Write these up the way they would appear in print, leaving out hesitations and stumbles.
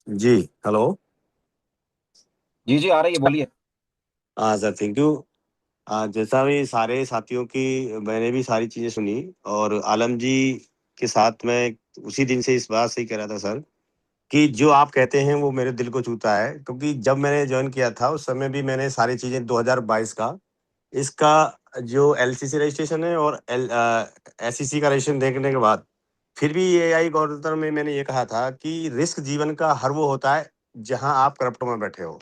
जी। Hello. जी जी, आ रही है, बोलिए। हाँ सर, थैंक यू। जैसा भी सारे साथियों की मैंने भी सारी चीज़ें सुनी। और आलम जी के साथ मैं उसी दिन से इस बात से ही कह रहा था सर, कि जो आप कहते हैं वो मेरे दिल को छूता है, क्योंकि जब मैंने ज्वाइन किया था उस समय भी मैंने सारी चीज़ें 2022 का इसका जो एलसीसी रजिस्ट्रेशन है और एसईसी का रजिस्ट्रेशन देखने के बाद फिर भी एआई गौरतंत्र में मैंने ये कहा था कि रिस्क जीवन का हर वो होता है जहां आप करप्टो में बैठे हो।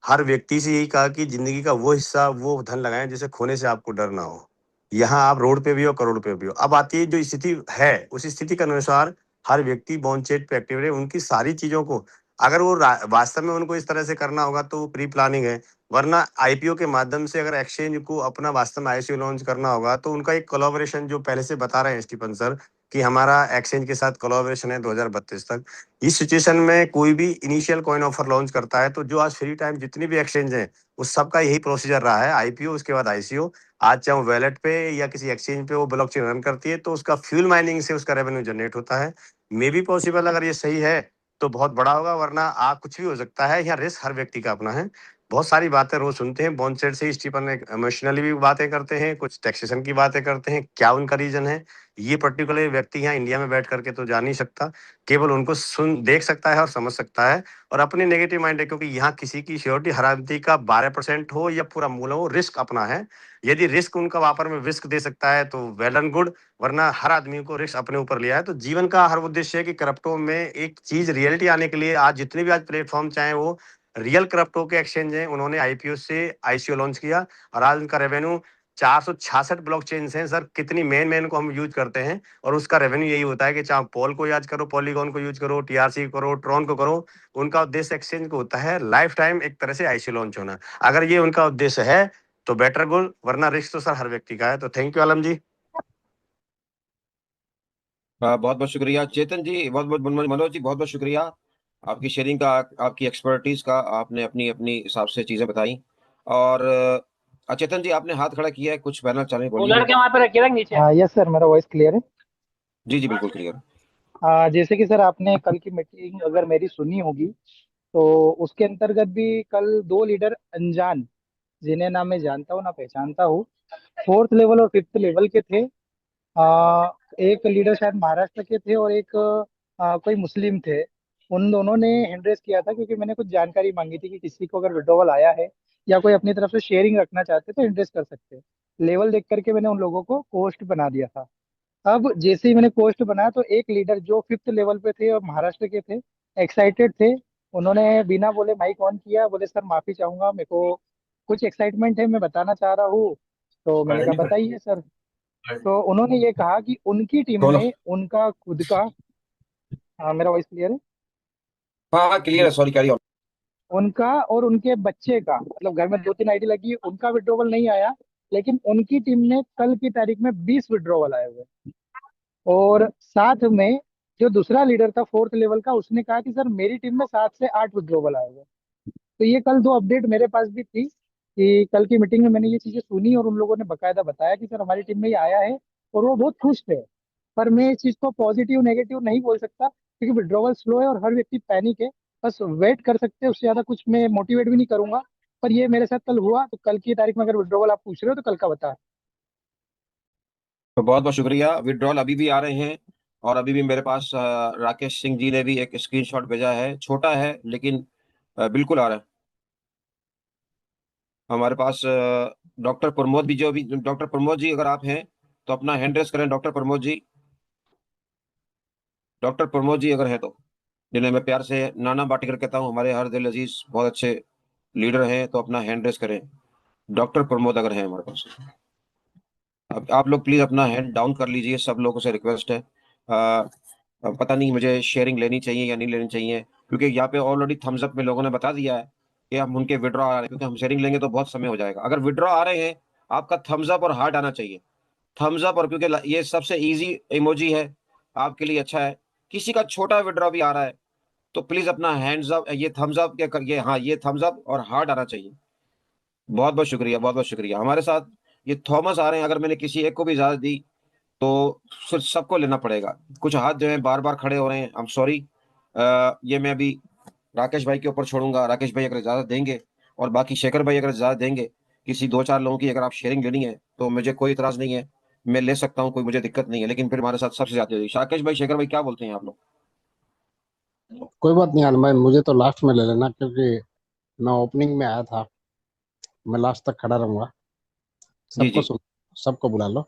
हर व्यक्ति से यही कहा कि जिंदगी का वो हिस्सा, वो धन लगाएं जिसे खोने से आपको डर ना हो। यहाँ आप रोड पे भी हो, करोड़ पे भी हो। अब आती है जो स्थिति है, उस स्थिति के अनुसार हर व्यक्ति बॉन्चेट पे एक्टिव रहे, उनकी सारी चीजों को अगर वो वास्तव में उनको इस तरह से करना होगा तो प्री प्लानिंग है। वरना आईपीओ के माध्यम से अगर एक्सचेंज को अपना वास्तव में आईसीओ लॉन्च करना होगा तो उनका एक कोलैबोरेशन जो पहले से बता रहे हैं स्टीफन सर, कि हमारा एक्सचेंज के साथ कोलैबोरेशन है 2032 तक। इस सिचुएशन में कोई भी इनिशियल कॉइन ऑफर लॉन्च करता है तो जो आज फ्री टाइम जितनी भी एक्सचेंज है उस सबका यही प्रोसीजर रहा है, आईपीओ उसके बाद आईसीओ। आज चाहे वो वैलेट पे या किसी एक्सचेंज पे वो ब्लॉकचेन रन करती है तो उसका फ्यूल माइनिंग से उसका रेवेन्यू जनरेट होता है। मे बी पॉसिबल, अगर ये सही है तो बहुत बड़ा होगा, वरना आप कुछ भी हो सकता है। यहाँ रिस्क हर व्यक्ति का अपना है। बहुत सारी बातें रोज सुनते हैं, बॉन्चेट से स्टीफन इमोशनली भी बातें करते हैं, कुछ टैक्सेशन की बातें करते हैं, क्या उनका रीजन है ये पर्टिकुलर व्यक्ति यहाँ इंडिया में बैठ करके तो जान नहीं सकता। केवल उनको सुन देख सकता है और समझ सकता है। और अपनी नेगेटिव माइंड है, क्योंकि यहाँ किसी की श्योरिटी हरामती का 12% हो या पूरा मूल हो, रिस्क अपना है। यदि रिस्क उनका व्यापार में रिस्क दे सकता है तो वेल एंड गुड, वरना हर आदमी को रिस्क अपने ऊपर लिया है। तो जीवन का हर उद्देश्य है कि क्रिप्टो में एक चीज रियलिटी आने के लिए आज जितने भी आज प्लेटफॉर्म चाहे वो रियल क्रिप्टो के एक्सचेंज हैं, उन्होंने आईपीओ से आईसीओ लॉन्च किया। और आज उनका रेवेन्यू 466 ब्लॉकचेन हैं सर, कितनी मेन मेन को हम यूज करते हैं और उसका रेवेन्यू यही होता है कि चाहे पॉल को यूज करो, पॉलीगॉन को यूज करो, टीआरसी करो, ट्रॉन को करो। उनका उद्देश्य एक्सचेंज को होता है लाइफ टाइम एक तरह से आईसी लॉन्च होना। अगर ये उनका उद्देश्य है तो बेटर गुड, वरना रिस्क तो सर हर व्यक्ति का है। तो थैंक यू आलम जी। बहुत बहुत शुक्रिया चेतन जी, बहुत बहुत मनोज जी, बहुत बहुत शुक्रिया आपकी शेयरिंग का, आपकी एक्सपर्टीज का। आपने अपनी अपनी हिसाब से चीजें बताई। और चेतन जी, आपने हाथ खड़ा किया है, कुछ कहना चाह रहे हैं, बोलिए। कूलर के वहां पे रखिए नीचे। हाँ यस सर, मेरा वॉइस क्लियर है। जी जी, बिल्कुल क्लियर। जैसे कि सर आपने कल की मीटिंग अगर मेरी सुनी होगी तो उसके अंतर्गत भी कल दो लीडर अनजान, जिन्हें ना मैं जानता हूँ ना पहचानता हूँ, फोर्थ लेवल और फिफ्थ लेवल के थे। एक लीडर शायद महाराष्ट्र के थे और एक कोई मुस्लिम थे। उन दोनों ने हैंड रेस किया था क्योंकि मैंने कुछ जानकारी मांगी थी कि किसी को अगर विड्रॉवल आया है या कोई अपनी तरफ से शेयरिंग रखना चाहते तो हैंड रेस कर सकते हैं। लेवल देख करके मैंने उन लोगों को पोस्ट बना दिया था। अब जैसे ही मैंने पोस्ट बनाया तो एक लीडर जो फिफ्थ लेवल पे थे और महाराष्ट्र के थे, एक्साइटेड थे। उन्होंने बिना बोले माइक ऑन किया, बोले सर माफी चाहूंगा, मेरे को कुछ एक्साइटमेंट है, मैं बताना चाह रहा हूँ। तो मैंने कहा बताइए सर। तो उन्होंने ये कहा कि उनकी टीम बोलो। में उनका खुद का, हाँ मेरा वॉइस क्लियर है हाँ हाँ, क्लियर है, सॉरी, कैरी ऑन। उनका और उनके बच्चे का, मतलब घर में दो तीन आईडी लगी है, उनका विड्रॉवल नहीं आया। लेकिन उनकी टीम में कल की तारीख में 20 विड्रॉवल आए हुए। और साथ में जो दूसरा लीडर था फोर्थ लेवल का, उसने कहा कि सर मेरी टीम में 7 से 8 विड्रॉवल आए हुए। तो ये कल दो अपडेट मेरे पास भी थी कि कल की मीटिंग में मैंने ये चीजें सुनी और उन लोगों ने बकायदा बताया कि सर हमारी टीम में ये आया है और वो बहुत खुश थे। पर मैं इस चीज को पॉजिटिव नेगेटिव नहीं बोल सकता क्योंकि विड्रॉवल स्लो है और हर व्यक्ति पैनिक है। बस वेट कर सकते हैं, उससे ज्यादा कुछ मैं मोटिवेट भी नहीं करूंगा। पर ये मेरे साथ कल हुआ, तो कल की तारीख में अगर विड्रॉवल आप पूछ रहे हो तो कल का बता। तो बहुत बहुत शुक्रिया। विड्रॉल अभी भी आ रहे हैं। और अभी भी मेरे पास राकेश सिंह जी ने भी एक स्क्रीनशॉट भेजा है, छोटा है लेकिन बिल्कुल आ रहा है हमारे पास। डॉक्टर प्रमोद भी, जो भी डॉक्टर प्रमोद जी अगर आप हैं तो अपना हैंड रेस करें, डॉक्टर प्रमोद जी। डॉक्टर प्रमोद जी अगर है तो, जिन्हें मैं प्यार से नाना पाटेकर कहता हूँ, हमारे हर दिल अजीज बहुत अच्छे लीडर हैं, तो अपना हैंड रेस करें। डॉक्टर प्रमोद अगर हैं हमारे पास। अब आप लोग प्लीज अपना हैंड डाउन कर लीजिए, सब लोगों से रिक्वेस्ट है। पता नहीं मुझे शेयरिंग लेनी चाहिए या नहीं लेनी चाहिए, क्योंकि यहाँ पे ऑलरेडी थम्स अप में लोगों ने बता दिया है कि हम उनके विड्रॉ आ रहे हैं, क्योंकि हम शेयरिंग लेंगे तो बहुत समय हो जाएगा। अगर विड्रॉ आ रहे हैं, आपका थम्स अप और हार्ट आना चाहिए। थम्स अप, और क्योंकि ये सबसे इजी इमोजी है, आपके लिए अच्छा है। किसी का छोटा विड्रॉ भी आ रहा है तो प्लीज अपना हैंड्स अप, ये थम्स अप क्या करिए, हाँ ये थम्स अप और हार्ट आना चाहिए। बहुत बहुत शुक्रिया, बहुत बहुत शुक्रिया। हमारे साथ ये थॉमस आ रहे हैं, अगर मैंने किसी एक को भी इजाजत दी तो फिर सबको लेना पड़ेगा। कुछ हाथ जो है बार बार खड़े हो रहे हैं, आई एम सॉरी। ये मैं अभी राकेश भाई के ऊपर छोड़ूंगा। राकेश भाई अगर इजाजत देंगे और बाकी शेखर भाई अगर इजाजत देंगे, किसी 2-4 लोगों की अगर आप शेयरिंग लेनी है तो मुझे कोई इतराज नहीं है, मैं ले सकता हूँ, कोई मुझे दिक्कत नहीं है। लेकिन फिर हमारे साथ सबसे ज्यादा राकेश भाई, शेखर भाई, क्या बोलते हैं आप लोग? कोई बात नहीं आलम भाई, मुझे तो लास्ट में ले लेना, क्योंकि मैं ओपनिंग में आया था। मैं लास्ट तक खड़ा रहूंगा। जी सबको जी, सुन, सबको बुला लो।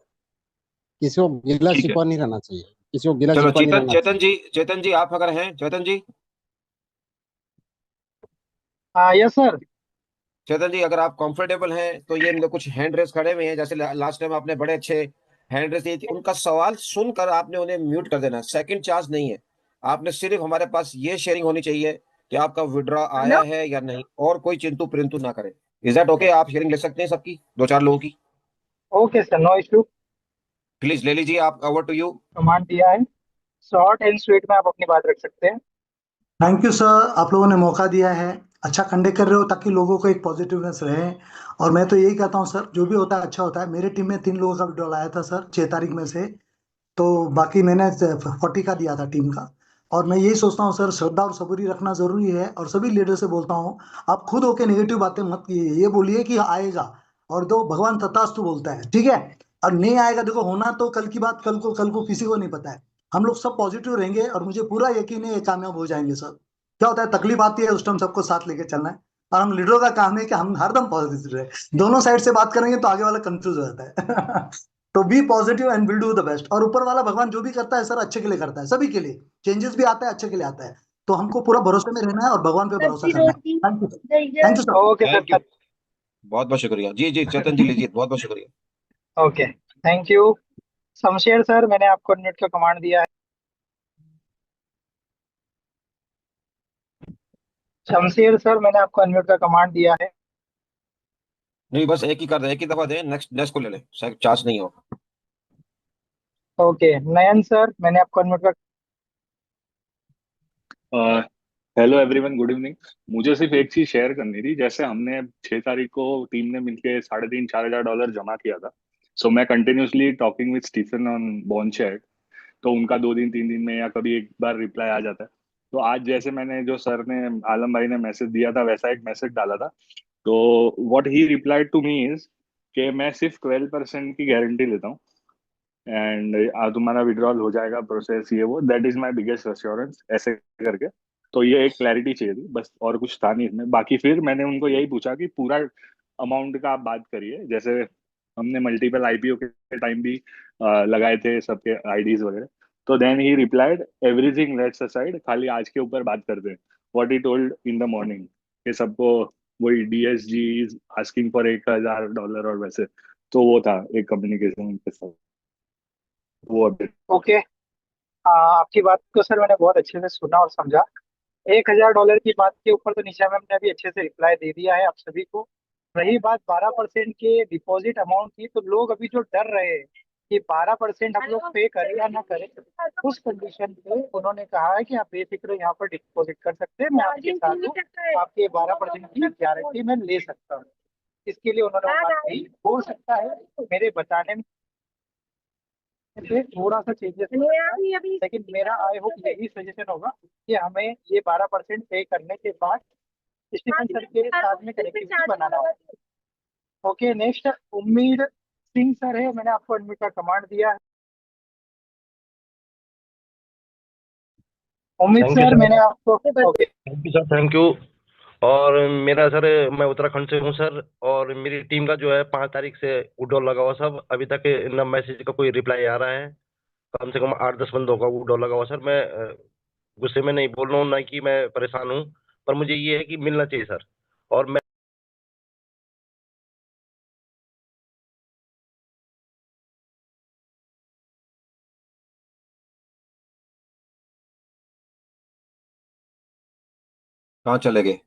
किसी को गिला ठीक है। शिकवा नहीं रहना चाहिए, किसी को गिला चलो शिकवा नहीं रहना चाहिए। चेतन जी आप अगर हैं, यस सर। चेतन जी अगर आप कंफर्टेबल हैं तो ये लोग कुछ हैंड रेस खड़े हुए हैं, जैसे लास्ट टाइम आपने बड़े अच्छे हैंड रेस दी थी, उनका सवाल सुनकर आपने उन्हें म्यूट कर देना। सेकंड चांस नहीं है, आपने सिर्फ हमारे पास ये शेयरिंग होनी चाहिए कि आपका विड्रॉ आया है या नहीं, और कोई चिंतु परिंतु ना करें। Is that okay? आप शेयरिंग ले सकते हैं सबकी, 2-4 लोगों की। Okay sir, no issue. Please ले लीजिए, आप, ओवर टू यू। कमांड दिया है, शॉर्ट एंड स्वीट में आप अपनी बात रख सकते हैं। थैंक यू सर, आप लोगों ने मौका दिया है, अच्छा कंडक्ट कर रहे हो ताकि लोगों को एक पॉजिटिवनेस रहे। और मैं तो यही कहता हूँ सर, जो भी होता है अच्छा होता है। मेरे टीम में 3 लोगों का विड्रॉल आया था सर 6 तारीख में से। तो बाकी मैंने 40 का दिया था टीम का। और मैं यही सोचता हूँ सर, श्रद्धा और सबूरी रखना जरूरी है। और सभी लीडर से बोलता हूँ, आप खुद होके नेगेटिव बातें मत कीजिए, ये बोलिए कि आएगा। और दो भगवान तथास्तु बोलता है, ठीक है। और नहीं आएगा, देखो होना तो कल की बात, कल को किसी को नहीं पता है। हम लोग सब पॉजिटिव रहेंगे और मुझे पूरा यकीन है ये कामयाब हो जाएंगे सर। क्या होता है, तकलीफ आती है उस टाइम सबको साथ लेके चलना है। और हम लीडरों का काम है कि हम हरदम पॉजिटिव रहे। दोनों साइड से बात करेंगे तो आगे वाला कंफ्यूज हो जाता है। तो be positive and will do the best. और ऊपर वाला भगवान जो भी करता है सर अच्छे के लिए करता है, सभी के लिए। चेंजेस भी आता है अच्छे के लिए आता है। तो हमको पूरा भरोसे में रहना है और भगवान पे भरोसा करना है। Thank you sir, thank you sir. Okay thank you, sir. बहुत बहुत शुक्रिया। जी जी, चेतन जी लीजिए, बहुत बहुत शुक्रिया। Okay, thank you. Shamsher sir, मैंने आपको अनम्यूट का कमांड दिया है। शमशेर सर, मैंने आपको अनम्यूट का कमांड दिया है। नहीं, बस एक ही कर दे, एक ही दफा दे, नेक्स्ट नेक्स्ट को ले ले, चांस नहीं हो। ओके, नयन सर, मैंने आपको अनम्यूट का। Hello everyone, good evening. मुझे सिर्फ एक चीज शेयर करनी थी। जैसे हमने 6 तारीख को टीम ने मिलके 3,500-4,000 डॉलर जमा किया था। सो मैं continuously talking with Stephen on bond chat. तो उनका 2 दिन 3 दिन में या कभी एक बार रिप्लाई आ जाता है। तो आज जैसे मैंने जो सर ने, आलम भाई ने मैसेज दिया था, वैसा एक मैसेज डाला था। तो what he replied to me is कि मैं सिर्फ 12% की गारंटी लेता हूँ एंड तुम्हारा विड्रॉल हो जाएगा, प्रोसेस ये वो, that is my biggest assurance, ऐसे करके। तो ये एक क्लैरिटी चाहिए थी बस, और कुछ था नहीं इसमें। बाकी फिर मैंने उनको यही पूछा कि पूरा अमाउंट का आप बात करिए। जैसे हमने मल्टीपल आईपीओ के टाइम भी लगाए थे सबके आईडीज वगैरह। तो then he replied, everything let's aside, खाली आज के ऊपर बात करते हैं। What he told in the morning कि सबको वही DSG is asking for 1,000 dollar और वैसे। तो वो था एक कम्युनिकेशन उनके साथ, वो अपडेट। ओके, आपकी बात को सर मैंने बहुत अच्छे से सुना और समझा। $1,000 की बात के ऊपर तो निशा मैम ने अभी अच्छे से रिप्लाई दे दिया है आप सभी को। रही बात 12% के डिपॉजिट अमाउंट की, तो लोग अभी जो डर रहे हैं कि 12% हम लोग पे करें या ना करें, उस कंडीशन पे उन्होंने कहा है कि आप बेफिक्र यहाँ पर डिपॉजिट कर सकते हैं, मैं आपके साथ हूँ, आपके 12% की गारंटी मैं ले सकता हूँ। इसके लिए उन्होंने वो बात कही। हो सकता है मेरे बताने से थोड़ा सा चेंजेस, लेकिन मेरा आई होप यही सजेशन होगा कि हमें ये 12% पे करने के बाद स्टीफन सर के साथ में कनेक्टिविटी बनाना होगा। ओके, नेक्स्ट उम्मीद सिंह सर है, मैंने आपको अनम्यूट का कमांड दिया है। उम्मीद थैंक यू सर, सर। मैंने आपको। Okay, thank you sir, thank you. और मेरा सर, मैं उत्तराखंड से हूँ सर, और मेरी टीम का जो है 5 तारीख से विड्रॉल लगा हुआ सब। अभी तक न मैसेज का कोई रिप्लाई आ रहा है। कम से कम 8-10 बंदों का विड्रॉल लगा हुआ सर। मैं गुस्से में नहीं बोल रहा हूँ, ना कि मैं परेशान हूँ, पर मुझे ये है कि मिलना चाहिए सर। और मैं कहाँ चले गए?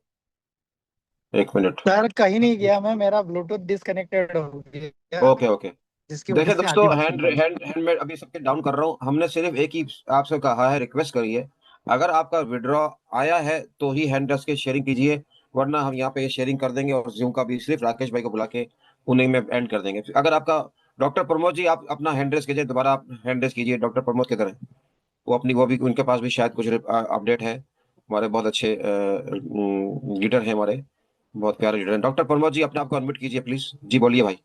एक मिनट। सर कहीं नहीं गया मैं, मेरा ब्लूटूथ डिसकनेक्टेड हो गया, ओके ओके। जिसकी वजह देखिए से आधी दोस्तों, बात सुन हैंड पाई। हैंड हैंड में अभी सबके डाउन कर रहा हूँ। हमने सिर्फ एक ही आपसे कहा है, रिक्वेस्ट करी है, अगर आपका विड्रॉ आया है तो ही हैंड रस के शेयरिंग कीजिए, वरना हम यहाँ पे ये शेयरिंग कर देंगे और जूम का भी सिर्फ राकेश भाई को बुला के उन्हीं में एंड कर देंगे। अगर आपका, डॉक्टर प्रमोद जी आप अपना हैंड रेस कीजिए, दोबारा आप हैंड रेस कीजिए, डॉक्टर प्रमोद की तरह। वो भी उनके पास भी शायद कुछ अपडेट है। हमारे बहुत अच्छे लीडर हैं, हमारे बहुत प्यारे लीडर हैं। डॉक्टर प्रमोद जी, अपने आप को अनम्यूट कीजिए प्लीज। जी बोलिए भाई।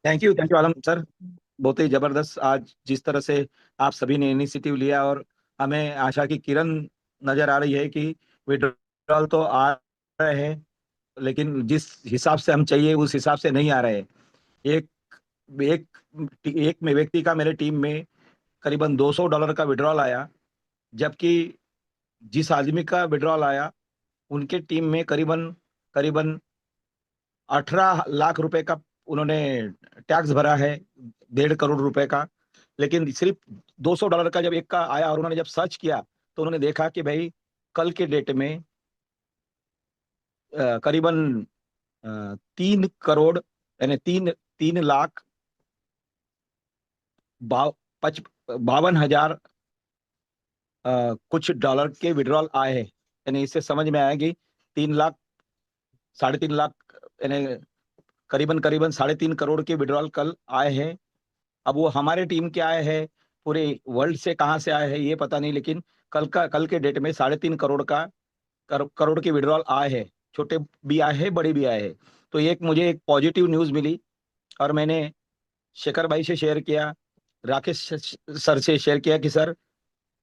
Thank you Alam sir. बहुत ही जबरदस्त आज जिस तरह से आप सभी ने इनिशिएटिव लिया, और हमें आशा की किरण नजर आ रही है कि विड्रॉल तो आ रहे हैं, लेकिन जिस हिसाब से हम चाहिए उस हिसाब से नहीं आ रहे हैं। एक एक एक में व्यक्ति का मेरे टीम में करीबन $200 का विड्रॉल आया, जबकि जिस आदमी का विड्रॉल आया उनके टीम में करीबन करीबन 18 लाख रुपए का उन्होंने टैक्स भरा है, 1.5 करोड़ रुपए का। लेकिन सिर्फ $200 का जब एक का आया और उन्होंने जब सर्च किया तो उन्होंने देखा कि भाई कल के डेट में करीबन 3 करोड़ यानी 3 लाख 52,000 कुछ डॉलर के विड्रॉल आए हैं। यानी इससे समझ में आया कि 3 लाख 3.5 लाख यानी करीबन करीबन 3.5 करोड़ के विड्रॉल कल आए हैं। अब वो हमारे टीम के आए हैं, पूरे वर्ल्ड से कहाँ से आए हैं ये पता नहीं, लेकिन कल के डेट में 3.5 करोड़ का करोड़ के विड्रॉल आए हैं। छोटे भी आए हैं, बड़े भी आए हैं। तो मुझे एक पॉजिटिव न्यूज़ मिली और मैंने शेखर भाई से शेयर किया, राकेश सर से शेयर किया कि सर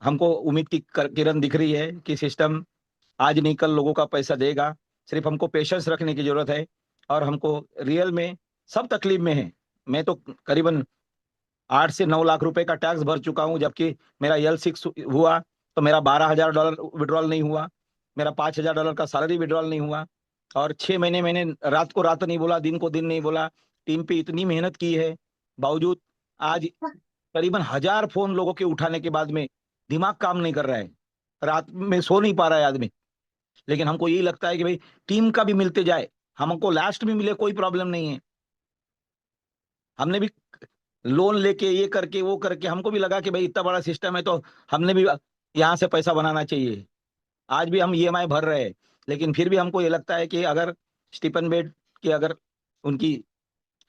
हमको उम्मीद की किरण दिख रही है कि सिस्टम आज नहीं कल लोगों का पैसा देगा। सिर्फ हमको पेशेंस रखने की जरूरत है, और हमको रियल में सब तकलीफ में है। मैं तो करीबन 8 से 9 लाख रुपए का टैक्स भर चुका हूं, जबकि मेरा L6 हुआ तो मेरा $12,000 विड्रॉल नहीं हुआ, मेरा $5,000 का सैलरी विड्रॉल नहीं हुआ। और 6 महीने मैंने रात को रात नहीं बोला, दिन को दिन नहीं बोला, टीम पे इतनी मेहनत की है, बावजूद आज करीबन 1000 फोन लोगों के उठाने के बाद में दिमाग काम नहीं कर रहा है, रात में सो नहीं पा रहा है आदमी। लेकिन हमको यही लगता है कि भाई टीम का भी मिलते जाए, हमको लास्ट में मिले कोई प्रॉब्लम नहीं है। हमने भी लोन लेके ये करके वो करके हमको भी लगा कि भाई इतना बड़ा सिस्टम है तो हमने भी यहाँ से पैसा बनाना चाहिए। आज भी हम EMI भर रहे हैं, लेकिन फिर भी हमको ये लगता है कि अगर स्टीफन बेड की अगर उनकी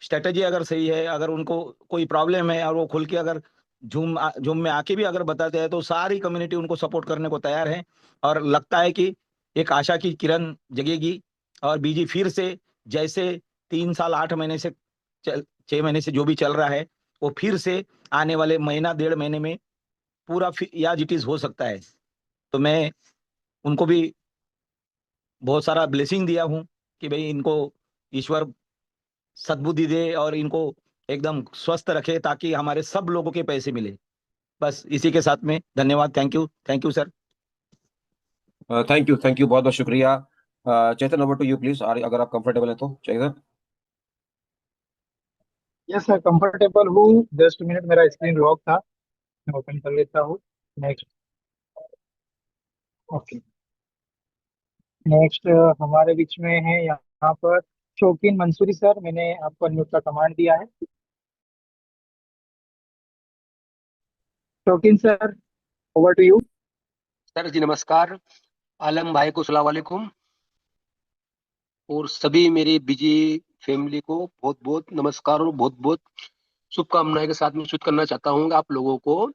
स्ट्रेटेजी अगर सही है, अगर उनको कोई प्रॉब्लम है और वो खुल के अगर जूम में आके भी अगर बताते हैं तो सारी कम्युनिटी उनको सपोर्ट करने को तैयार है। और लगता है कि एक आशा की किरण जगेगी और BG फिर से जैसे 3 साल 8 महीने से 6 महीने से जो भी चल रहा है वो फिर से आने वाले महीना 1.5 महीने में पूरा याज इट इज हो सकता है। तो मैं उनको भी बहुत सारा ब्लेसिंग दिया हूँ कि भाई इनको ईश्वर सद्बुद्धि दे और इनको एकदम स्वस्थ रखे ताकि हमारे सब लोगों के पैसे मिले। बस इसी के साथ में धन्यवाद। Thank you sir. Thank you, बहुत बहुत शुक्रिया। चेतन, ओवर टू यू प्लीज, अगर आप कंफर्टेबल हैं तो। चेतन। यस सर, कंफर्टेबल हूँ। जस्ट मिनट, मेरा स्क्रीन लॉक था, मैं ओपन कर लेता हूँ। नेक्स्ट। ओके, नेक्स्ट हमारे बीच में है यहाँ पर शौकीन मंसूरी सर। मैंने आपको अनम्यूट का कमांड दिया है। Shaukeen sir, over to you. Sir जी नमस्कार। आलम भाई को सलाम वालेकुम, और सभी मेरी बिजी फैमिली को बहुत बहुत नमस्कार और बहुत बहुत शुभकामनाएं के साथ में सूचित करना चाहता हूँ आप लोगों को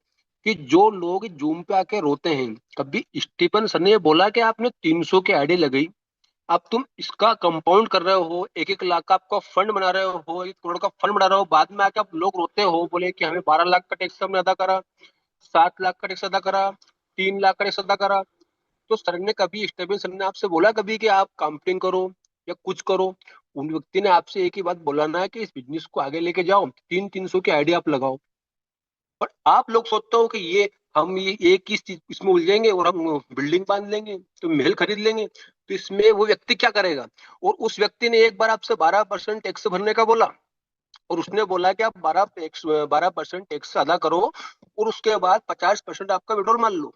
कि जो लोग जूम पे आके रोते हैं, कभी स्टीफन सर ने बोला कि आपने 300 की आईडी लगाई, अब तुम इसका कंपाउंड कर रहे हो, 1-1 लाख का आपका फंड बना रहे हो, 1 करोड़ का फंड बना रहे हो, बाद में आके आप लोग रोते हो, बोले कि हमें 12 लाख का टैक्स हमने अदा करा, 7 लाख का टैक्स अदा करा, 3 लाख का टैक्स अदा करा। तो सर ने कभी, स्टीफन सर ने आपसे बोला कभी कि आप काउंटिंग करो या कुछ करो? उन व्यक्ति ने आपसे एक ही बात बोला ना कि इस बिजनेस को आगे लेके जाओ, 300 की आइडिया आप लगाओ। पर आप लोग सोचते हो कि ये हम ये एक ही इसमें उलझेंगे और हम बिल्डिंग बांध लेंगे, तो महल खरीद लेंगे। तो इसमें वो व्यक्ति क्या करेगा? और उस व्यक्ति ने एक बार आपसे 12% टैक्स भरने का बोला, और उसने बोला कि आप 12% टैक्स अदा करो और उसके बाद 50% आपका विड्रॉल मान लो।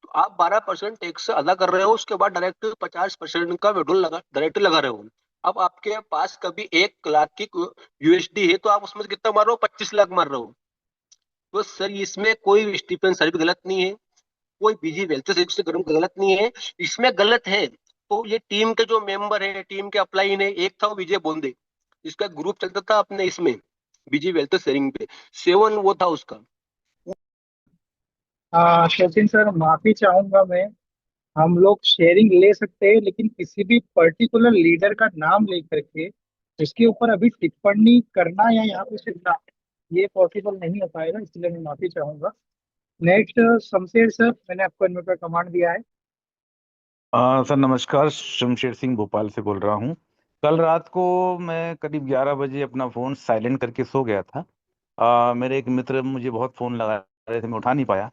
तो आप 12% टैक्स अदा कर रहे हो, उसके बाद डायरेक्ट 50% का विड्रॉल डायरेक्ट लगा रहे हो। अब आपके पास कभी 1 लाख की USD है तो आप उसमें कितना मार रहे हो? 25 लाख मार रहे हो। तो सर इसमें कोई स्टीफन सर भी गलत नहीं है, कोई BG वेल्थ से गलत नहीं है। इसमें गलत है तो ये टीम के जो मेंबर है, टीम के अपलाइन है। एक था वो विजय बोंदे, जिसका ग्रुप चलता था अपने इसमें BG वेल्थ शेयरिंग पे, 7 वो था उसका। सचिन सर, माफी चाहूंगा मैं। हम लोग शेयरिंग ले सकते हैं, लेकिन किसी भी पर्टिकुलर लीडर का नाम लेकर के उसके ऊपर अभी टिप्पणी करना या यहाँ पे सुनना, ये पॉसिबल नहीं हो पाएगा, इसलिए मैं माफी चाहूंगा। नेक्स्ट, शमशेर सर, मैंने आपको इनमें का कमांड दिया है। सर नमस्कार, शमशेर सिंह भोपाल से बोल रहा हूँ। कल रात को मैं करीब 11 बजे अपना फ़ोन साइलेंट करके सो गया था। मेरे एक मित्र मुझे बहुत फ़ोन लगा रहे थे, मैं उठा नहीं पाया।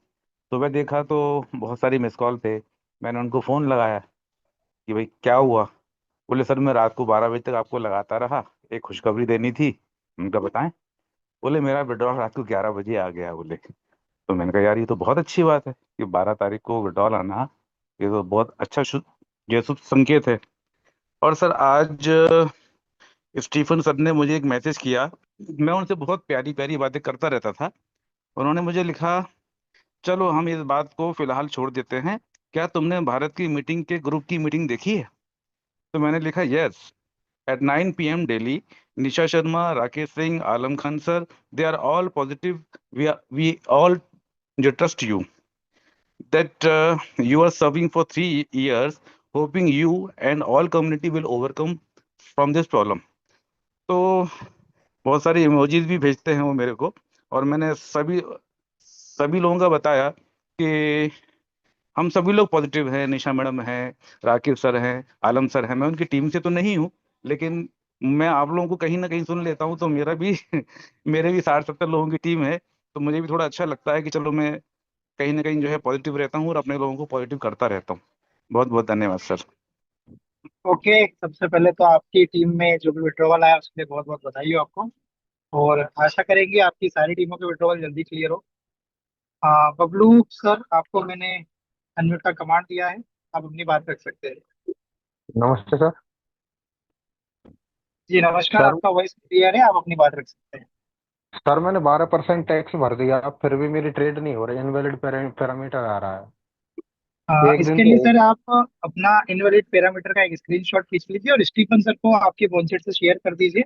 तो मैं देखा तो बहुत सारी मिस कॉल थे। मैंने उनको फ़ोन लगाया कि भाई क्या हुआ। बोले सर मैं रात को 12 बजे तक आपको लगाता रहा, एक खुशखबरी देनी थी। उनका बताएं। बोले मेरा विड्रॉल रात को 11 बजे आ गया बोले। तो मैंने कहा यार ये तो बहुत अच्छी बात है कि 12 तारीख को विड्रॉल आना, ये तो बहुत अच्छा ये शुभ संकेत है। और सर आज स्टीफन सर ने मुझे एक मैसेज किया। मैं उनसे बहुत प्यारी प्यारी बातें करता रहता था। उन्होंने मुझे लिखा, चलो हम इस बात को फिलहाल छोड़ देते हैं, क्या तुमने भारत की मीटिंग के ग्रुप की मीटिंग देखी है? तो मैंने लिखा yes, at 9 PM daily, Nisha Sharma, Rakesh Singh, Alam Khan sir, they are all positive, we all trust you that you are serving for 3 years, hoping you and all community will overcome from this problem. तो बहुत सारे emojis भी भेजते हैं वो मेरे को। और मैंने सभी सभी लोगों का बताया कि हम सभी लोग पॉजिटिव हैं, निशा मैडम हैं, राकेश सर हैं, आलम सर हैं। मैं उनकी टीम से तो नहीं हूँ, लेकिन मैं आप लोगों को कहीं ना कहीं सुन लेता हूँ, तो मेरा भी मेरे भी 60-70 लोगों की टीम है। तो मुझे भी थोड़ा अच्छा लगता है कि चलो मैं कहीं ना कहीं पॉजिटिव रहता हूँ और अपने लोगों को पॉजिटिव करता रहता हूँ। बहुत बहुत धन्यवाद सर। ओके, सबसे पहले तो आपकी टीम में जो भी विड्रॉवल आया उसके लिए बहुत बहुत बधाई हो आपको, और आशा करेंगे आपकी सारी टीमों के विड्रॉवल जल्दी क्लियर हो। बबलू सर, आपको मैंने अनम्यूट का कमांड दिया है, आप अपनी बात रख सकते हैं। नमस्ते सर। जी नमस्कार, सर आपका वॉइस क्लियर है, आप अपनी बात रख सकते हैं। सर मैंने 12% टैक्स भर दिया, फिर भी मेरी ट्रेड नहीं हो रही, इनवैलिड पैरामीटर आ रहा है एक दिन इसके तो। लिए सर आप अपना इनवैलिड पैरामीटर का एक स्क्रीनशॉट खींच लीजिए और स्टीफन सर को आपके बोनचेट से शेयर कर दीजिए,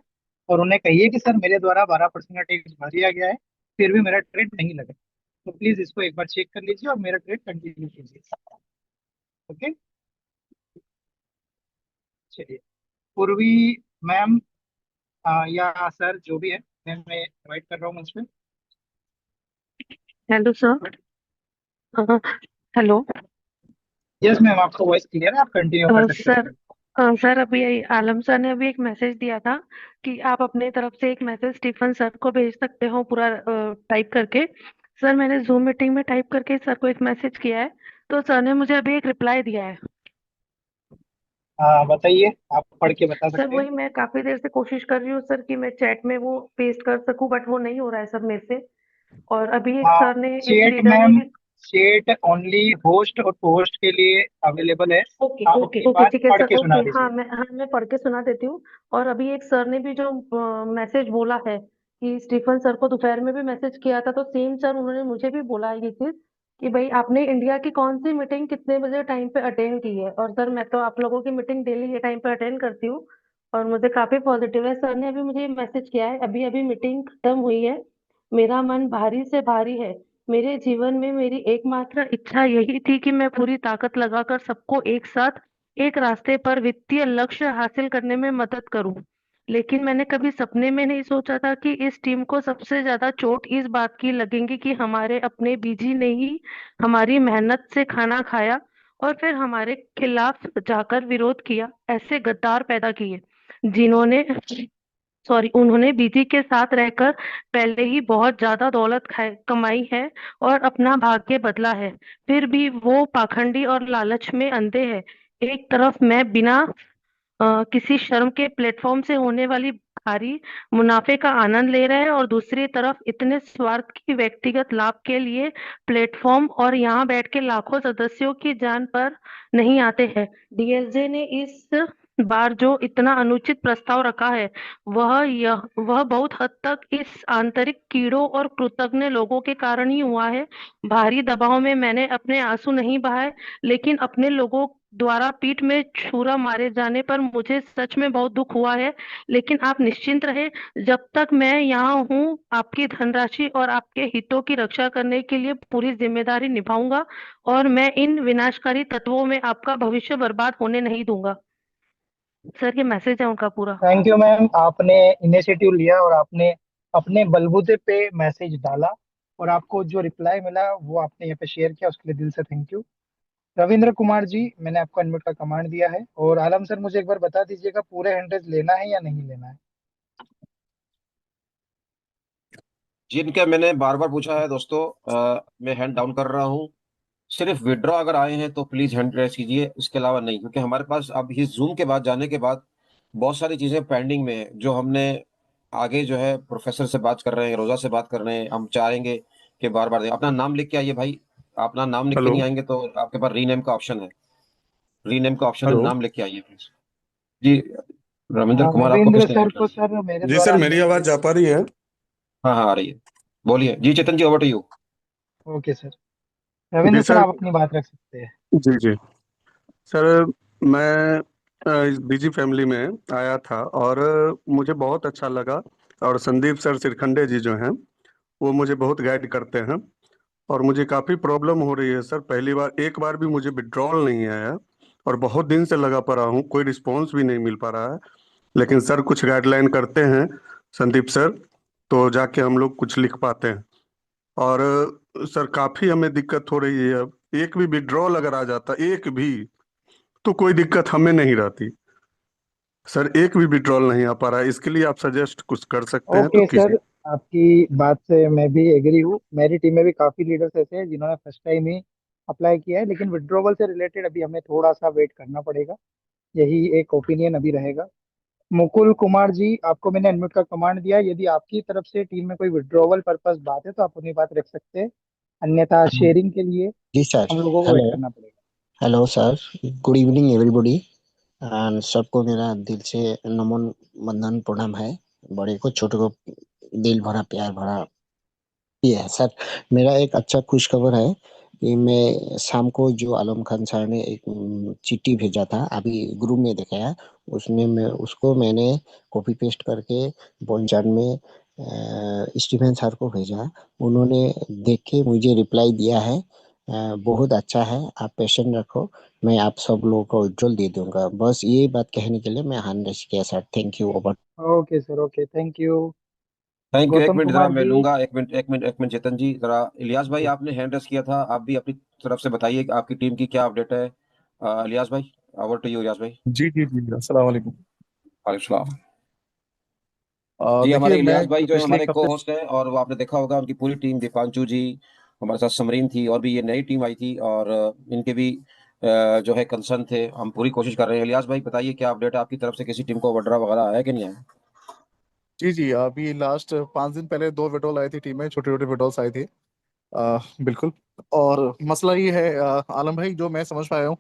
और उन्हें कहिए कि सर मेरे द्वारा 12% का टैक्स भर दिया गया है, फिर भी मेरा ट्रेड नहीं लगा। तो प्लीज इसको एक बार चेक कर लीजिए और मेरा ट्रेड कंटिन्यू कीजिए। ओके, चलिए। पूर्वी मैम, या सर जो भी है, मैं इनवाइट कर रहा हूँ मुझ पे। Hello sir. Hello yes ma'am, आपका वॉइस क्लियर है, आप कंटिन्यू कर सकते सर। हैं। सर अभी आलम सर ने अभी एक मैसेज दिया था कि आप अपने तरफ से एक मैसेज स्टीफन सर को भेज सकते हो पूरा टाइप करके। सर मैंने जूम मीटिंग में टाइप करके सर को एक मैसेज किया है, तो सर ने मुझे अभी एक रिप्लाई दिया है। बताइए, आप पढ़ के बता सर सकते हैं। वही मैं काफी देर से कोशिश कर रही हूँ सर कि मैं चैट में वो पेस्ट कर सकूं, बट वो नहीं हो रहा है सर मेरे से। और अभी एक सर ने, एक चैट लीडर ने मैम, भी। चैट ओनली होस्ट और पोस्ट के लिए अवेलेबल है। ओके आप ओके अपनी ओके, बात ठीक है पढ़ सर। के ओके, सुना हाँ मैं पढ़ के सुना देती हूँ। और अभी एक सर ने भी जो मैसेज बोला है कि स्टीफन सर को दोपहर में भी मैसेज किया था, तो सेम सर उन्होंने मुझे भी बोला है ये चीज कि भाई आपने इंडिया की कौन सी मीटिंग कितने बजे टाइम पे अटेंड की है। और सर मैं तो आप लोगों की मीटिंग डेली ये टाइम पे अटेंड करती हूँ, और मुझे काफी पॉजिटिव है। सर ने अभी मुझे मैसेज किया है, अभी अभी मीटिंग खत्म हुई है, मेरा मन भारी से भारी है। मेरे जीवन में मेरी एकमात्र इच्छा यही थी कि मैं पूरी ताकत लगाकर सबको एक साथ एक रास्ते पर वित्तीय लक्ष्य हासिल करने में मदद करूं। लेकिन मैंने कभी सपने में नहीं सोचा था कि इस टीम को सबसे ज्यादा चोट इस बात की लगेगी कि हमारे अपने बीजी ने ही हमारी मेहनत से खाना खाया और फिर हमारे खिलाफ जाकर विरोध किया। ऐसे गद्दार पैदा किए जिन्होंने, सॉरी, उन्होंने बीजी के साथ रहकर पहले ही बहुत ज्यादा दौलत कमाई है और अपना भाग्य बदला है, फिर भी वो पाखंडी और लालच में अंधे हैं। एक तरफ मैं बिना किसी शर्म के प्लेटफॉर्म से होने वाली भारी मुनाफे का आनंद ले रहे हैं, और दूसरी तरफ इतने स्वार्थ की व्यक्तिगत लाभ के लिए प्लेटफॉर्म और यहाँ बैठ के लाखों सदस्यों की जान पर नहीं आते हैं। डीएसजे ने इस बार जो इतना अनुचित प्रस्ताव रखा है, वह बहुत हद तक इस आंतरिक कीड़ों और कृतघ्न लोगों के कारण ही हुआ है। भारी दबाव में मैंने अपने आंसू नहीं बहाए, लेकिन अपने लोगों द्वारा पीठ में छुरा मारे जाने पर मुझे सच में बहुत दुख हुआ है। लेकिन आप निश्चिंत रहे, जब तक मैं यहाँ हूँ, आपकी धनराशि और आपके हितों की रक्षा करने के लिए पूरी जिम्मेदारी निभाऊंगा, और मैं इन विनाशकारी तत्वों में आपका भविष्य बर्बाद होने नहीं दूंगा। सर, ये मैसेज है उनका पूरा। थैंक यू मैम, आपने इनिशिएटिव लिया और आपने अपने बलबूते पे मैसेज डाला, और आपको जो रिप्लाई मिला वो आपने यहाँ पे शेयर किया, उसके लिए दिल से थैंक यू। रविंद्र कुमार जी, मैंने आपको अनम्यूट का कमांड दिया है। और आलम सर, मुझे एक बार बता दीजिएगा, पूरे 100 लेना है या नहीं लेना है? जिनका मैंने बार बार पूछा है दोस्तों, मैं हैंड डाउन कर रहा हूँ। सिर्फ विड्रॉ अगर आए हैं तो प्लीज हैंड रेस कीजिए, इसके अलावा नहीं, क्योंकि हमारे पास अब इस जूम के बाद जाने के बाद बहुत सारी चीजें पेंडिंग में है, जो हमने आगे जो है प्रोफेसर से बात कर रहे हैं, रोजा से बात कर रहे हैं। हम चाहेंगे कि बार बार अपना नाम लिख के आइए भाई। अपना नाम लिख के हेलो। नहीं आएंगे तो आपके पास रीनेम का ऑप्शन है। रीनेम का ऑप्शन है, हेलो। नाम लिख के आइए प्लीज। जी, रविंद्र हाँ, कुमार आपको रविंद्र किसने सर ऐड कर को दिया? सर मेरे जी द्वारा सर, मेरी अनम्यूट आवाज किया जा पा रही है? हाँ हाँ, आ रही है। बोलिए जी, चेतन जी, ओवर टू यू। है। ओके सर, जी रविंद्र सर सर। आप अपनी बात रख सकते हैं। जी जी सर, मैं इस बिजी फैमिली में आया था और मुझे बहुत अच्छा लगा। और संदीप सर सिरखंडे जी जो हैं, वो मुझे बहुत गाइड करते हैं। और मुझे काफ़ी प्रॉब्लम हो रही है सर, पहली बार एक बार भी मुझे विड्रॉल नहीं आया और बहुत दिन से लगा पड़ा हूँ, कोई रिस्पॉन्स भी नहीं मिल पा रहा है। लेकिन सर कुछ गाइडलाइन करते हैं संदीप सर, तो जाके हम लोग कुछ लिख पाते हैं। और सर काफ़ी हमें दिक्कत हो रही है। अब एक भी विड्रॉल अगर आ जाता, एक भी, तो कोई दिक्कत हमें नहीं रहती। सर एक भी विड्रॉल नहीं आ पा रहा है, इसके लिए आप सजेस्ट कुछ कर सकते हैं तो ओके कीजिए। सर, आपकी बात से मैं भी एग्री हूँ। मेरी टीम में भी काफी लीडर्स ऐसे हैं जिन्होंने फर्स्ट टाइम ही अप्लाई किया है, लेकिन विड्रॉवल से रिलेटेड अभी हमें थोड़ा सा वेट करना पड़ेगा। यही एक ओपिनियन अभी रहेगा। मुकुल कुमार जी, आपको मैंने अनम्यूट का कमांड दिया है। यदि आपकी तरफ से टीम में कोई विड्रॉवल पर्पस बात है तो आप अपनी बात रख सकते हैं, अन्यथा शेयरिंग के लिए जी सर। हम लोगों को वेट हेलो। करना पड़ेगा। Hello sir. Good evening everybody. And सबको मेरा दिल से नमन वंदन प्रणाम है। बड़े को छोटे को दिल भरा प्यार भरा ये है सर। मेरा एक अच्छा खुश खबर है कि मैं शाम को जो आलम खान सर ने एक चिट्ठी भेजा था, अभी ग्रुप में दिखाया, उसमें मैंने कॉपी पेस्ट करके बॉन्चार में स्टीफन सर को भेजा। उन्होंने देख के मुझे रिप्लाई दिया है, बहुत अच्छा है, आप पेशेंट रखो, मैं आप सब लोगों को विड्रॉल दे दूंगा। बस ये बात कहने के लिए मैं हैंड रेस किया sir. Thank you. Over. Okay sir, okay, thank you. Thank you. एक गौतम मिनट जरा कुमार मैं जी। लूंगा, एक मिनट एक मिनट एक मिनट, चेतन जी जरा। इलियास भाई, आपने हैंड रेस किया था, आप भी अपनी तरफ से बताइए कि आपकी टीम की क्या अपडेट है। इलियास भाई, ओवर टू यू इलियास भाई। जी जी जी, अस्सलाम वालेकुम। वालेकुम सलाम। जी, देखिए हमारे मैं इलियास भाई जो है पिछले हमारे एक को हफ्ते होस्ट हैं, और वो आपने देखा होगा उनकी पूरी टीम, दीपांशु जी हमारे साथ, समरीन थी, और भी ये नई टीम आई थी, और इनके भी जो है कंसर्न थे। हम पूरी कोशिश कर रहे हैं। इलियास भाई बताइए, क्या अपडेट है आपकी तरफ से? किसी टीम को ओवरड्रा वगैरह आया कि नहीं आया? जी जी, अभी लास्ट 5 दिन पहले 2 विड्रॉल आई थी टीम में, छोटे छोटे विड्रॉल्स आई थी। बिल्कुल। और मसला ये है आलम भाई, जो मैं समझ पाया हूँ,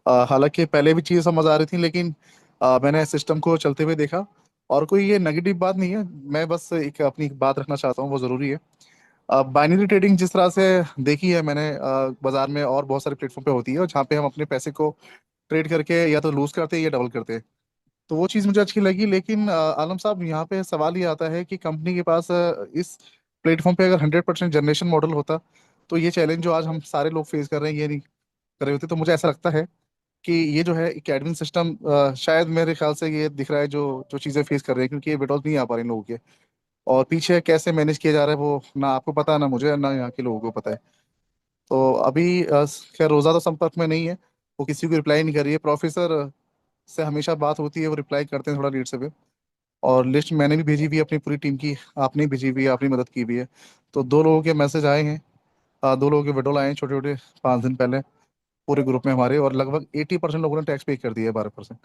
हालांकि पहले भी चीज़ें समझ आ रही थी, लेकिन मैंने सिस्टम को चलते हुए देखा, और कोई ये नेगेटिव बात नहीं है। मैं बस एक अपनी बात रखना चाहता हूँ, वो ज़रूरी है। बाइनरी ट्रेडिंग जिस तरह से देखी है मैंने, बाजार में और बहुत सारे प्लेटफॉर्म पे होती है, और जहाँ पे हम अपने पैसे को ट्रेड करके या तो लूज करते हैं या डबल करते हैं, तो वो चीज़ मुझे अच्छी लगी। लेकिन आलम साहब, यहाँ पे सवाल ये आता है कि कंपनी के पास इस प्लेटफॉर्म पे अगर 100% जनरेशन मॉडल होता, तो ये चैलेंज जो आज हम सारे लोग फेस कर रहे हैं, ये नहीं कर रहे होते। तो मुझे ऐसा लगता है कि ये जो है एक एडमिन सिस्टम, शायद मेरे ख्याल से ये दिख रहा है जो जो चीज़ें फेस कर रहे हैं, क्योंकि ये विड्रॉल नहीं आ पा रही इन लोगों के, और पीछे कैसे मैनेज किया जा रहा है वो ना आपको पता, ना मुझे, ना यहाँ के लोगों को पता है। तो अभी खैर रोज़ा तो संपर्क में नहीं है, वो किसी को रिप्लाई नहीं कर रही है। प्रोफेसर से हमेशा बात होती है, वो रिप्लाई करते हैं थोड़ा लेट से भी। और लिस्ट मैंने भी भेजी हुई है अपनी पूरी टीम की, आपने भी भेजी हुई है, आपने मदद की भी है। तो 2 लोगों के मैसेज आए हैं, 2 लोगों के विड्रॉल आए हैं छोटे छोटे 5 दिन पहले, पूरे ग्रुप में हमारे, और लगभग 80% लोगों ने टैक्स पे कर दिया है, 12%।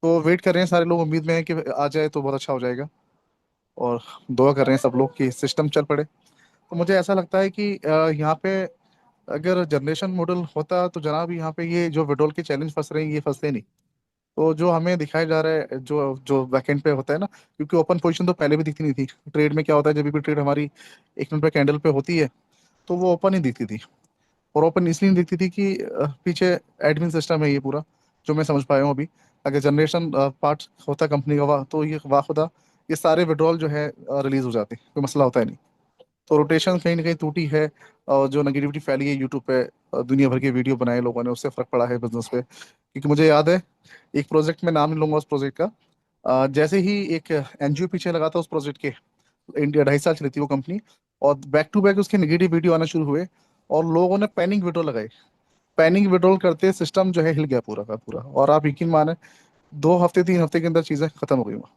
तो वेट कर रहे हैं सारे लोग, उम्मीद में है कि आ जाए तो बहुत अच्छा हो जाएगा, और दुआ कर रहे हैं सब लोग कि सिस्टम चल पड़े। तो मुझे ऐसा लगता है कि यहाँ पे अगर जनरेशन मॉडल होता तो जनाब, यहाँ पे ये जो विड्रॉल के चैलेंज फंस रहे हैं, ये फंसते नहीं। तो जो हमें दिखाया जा रहा है, जो जो बैकएंड पे होता है ना, क्योंकि ओपन पोजीशन तो पहले भी दिखती नहीं थी। ट्रेड में क्या होता है, जब भी ट्रेड हमारी 1 मिनट पे कैंडल पे होती है तो वो ओपन ही दिखती थी। और ओपन इसलिए नहीं दिखती थी कि पीछे एडमिन सिस्टम है ये पूरा, जो मैं समझ पाया हूँ अभी। अगर जनरेशन पार्ट होता कंपनी का, वाह तो ये वाह खुदा, ये सारे विड्रॉल जो है रिलीज हो जाते, कोई मसला होता है नहीं। तो रोटेशन कहीं ना कहीं टूटी है, और जो नेगेटिविटी फैली है यूट्यूब पे, दुनिया भर के वीडियो बनाए लोगों ने, उससे फर्क पड़ा है बिजनेस पे। क्योंकि मुझे याद है एक प्रोजेक्ट में, नाम नहीं लूंगा उस प्रोजेक्ट का, जैसे ही एक एनजीओ पीछे लगा था उस प्रोजेक्ट के, इंडिया 2.5 साल चली थी वो कंपनी, और बैक टू बैक उसके नेगेटिव वीडियो आना शुरू हुए, और लोगों ने पैनिक विड्रॉल लगाए। पैनिक विड्रॉल करते सिस्टम जो है हिल गया पूरा का पूरा, और आप यकीन माने 2 हफ्ते 3 हफ्ते के अंदर चीजें खत्म हो गई वहाँ।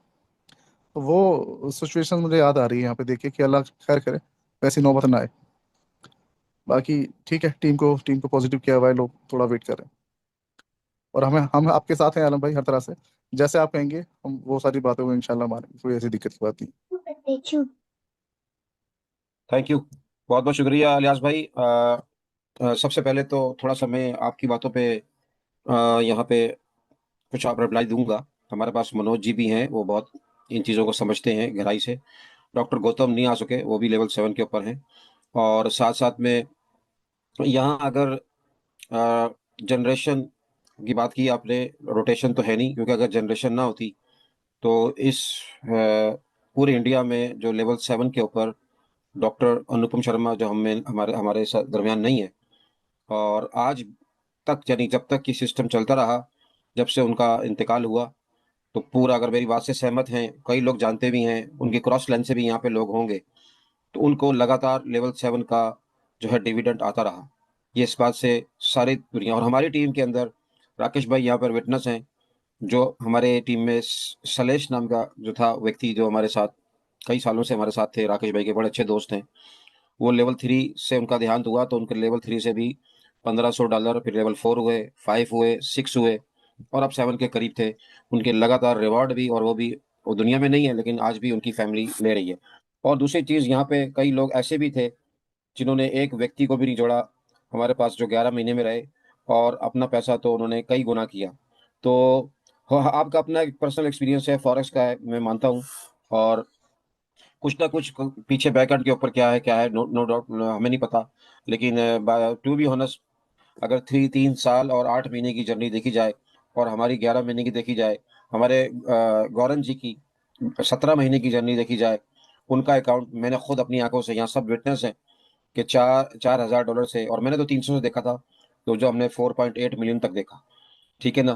तो वो सिचुएशन मुझे याद आ रही है यहाँ पे देख के, कि अल्लाह खैर करे वैसी नौबत ना आए। बाकी ठीक है, टीम को पॉजिटिव किया हुआ है, लोग थोड़ा वेट कर रहे हैं। और हम आपके साथ हैं आलम भाई, हर तरह से जैसे आप कहेंगे हम वो सारी बातें को इंशाल्लाह मानेंगे, कोई ऐसी दिक्कत की बात नहीं। थैंक यू, बहुत बहुत शुक्रिया अलियास भाई। सबसे पहले तो थोड़ा सा मैं आपकी बातों पे यहाँ पे कुछ आप रिप्लाई दूंगा। हमारे पास मनोज जी भी हैं, वो बहुत इन चीज़ों को समझते हैं गहराई से। डॉक्टर गौतम नहीं आ सके, वो भी लेवल 7 के ऊपर हैं। और साथ साथ में यहाँ अगर जनरेशन की बात की आपने, रोटेशन तो है नहीं, क्योंकि अगर जनरेशन ना होती तो इस पूरे इंडिया में जो लेवल 7 के ऊपर डॉक्टर अनुपम शर्मा जो हमें हमारे हमारे दरमियान नहीं है, और आज तक यानी जब तक कि सिस्टम चलता रहा, जब से उनका इंतकाल हुआ, तो पूरा, अगर मेरी बात से सहमत हैं, कई लोग जानते भी हैं, उनकी क्रॉस लाइन से भी यहाँ पे लोग होंगे, तो उनको लगातार लेवल 7 का जो है डिविडेंड आता रहा। ये इस बात से सारी दुनिया, और हमारी टीम के अंदर राकेश भाई यहाँ पर विटनेस हैं, जो हमारे टीम में सलेश नाम का जो था व्यक्ति, जो हमारे साथ कई सालों से हमारे साथ थे, राकेश भाई के बड़े अच्छे दोस्त हैं। वो लेवल 3 से उनका देहांत हुआ, तो उनके लेवल 3 से भी $1500, फिर लेवल 4 हुए, 5 हुए, 6 हुए, और अब 7 के करीब थे। उनके लगातार रिवॉर्ड भी, और वो भी, वो दुनिया में नहीं है लेकिन आज भी उनकी फैमिली ले रही है। और दूसरी चीज़, यहाँ पे कई लोग ऐसे भी थे जिन्होंने एक व्यक्ति को भी नहीं जोड़ा हमारे पास, जो 11 महीने में रहे, और अपना पैसा तो उन्होंने कई गुना किया। तो हाँ, आपका अपना एक पर्सनल एक्सपीरियंस है, फॉरेक्स का है, मैं मानता हूँ। और कुछ ना कुछ पीछे बैकएंड के ऊपर क्या है, नो नो डाउट, हमें नहीं पता। लेकिन टू बी ऑनेस्ट, अगर 3 साल और 8 महीने की जर्नी देखी जाए, और हमारी 11 महीने की देखी जाए, हमारे गौरन जी की 17 महीने की जर्नी देखी जाए, उनका अकाउंट मैंने खुद अपनी आंखों से, यहाँ सब विटनेस है, कि $4,000 से, और मैंने तो 300 से देखा था, तो जो हमने 4.8 मिलियन तक देखा, ठीक है ना।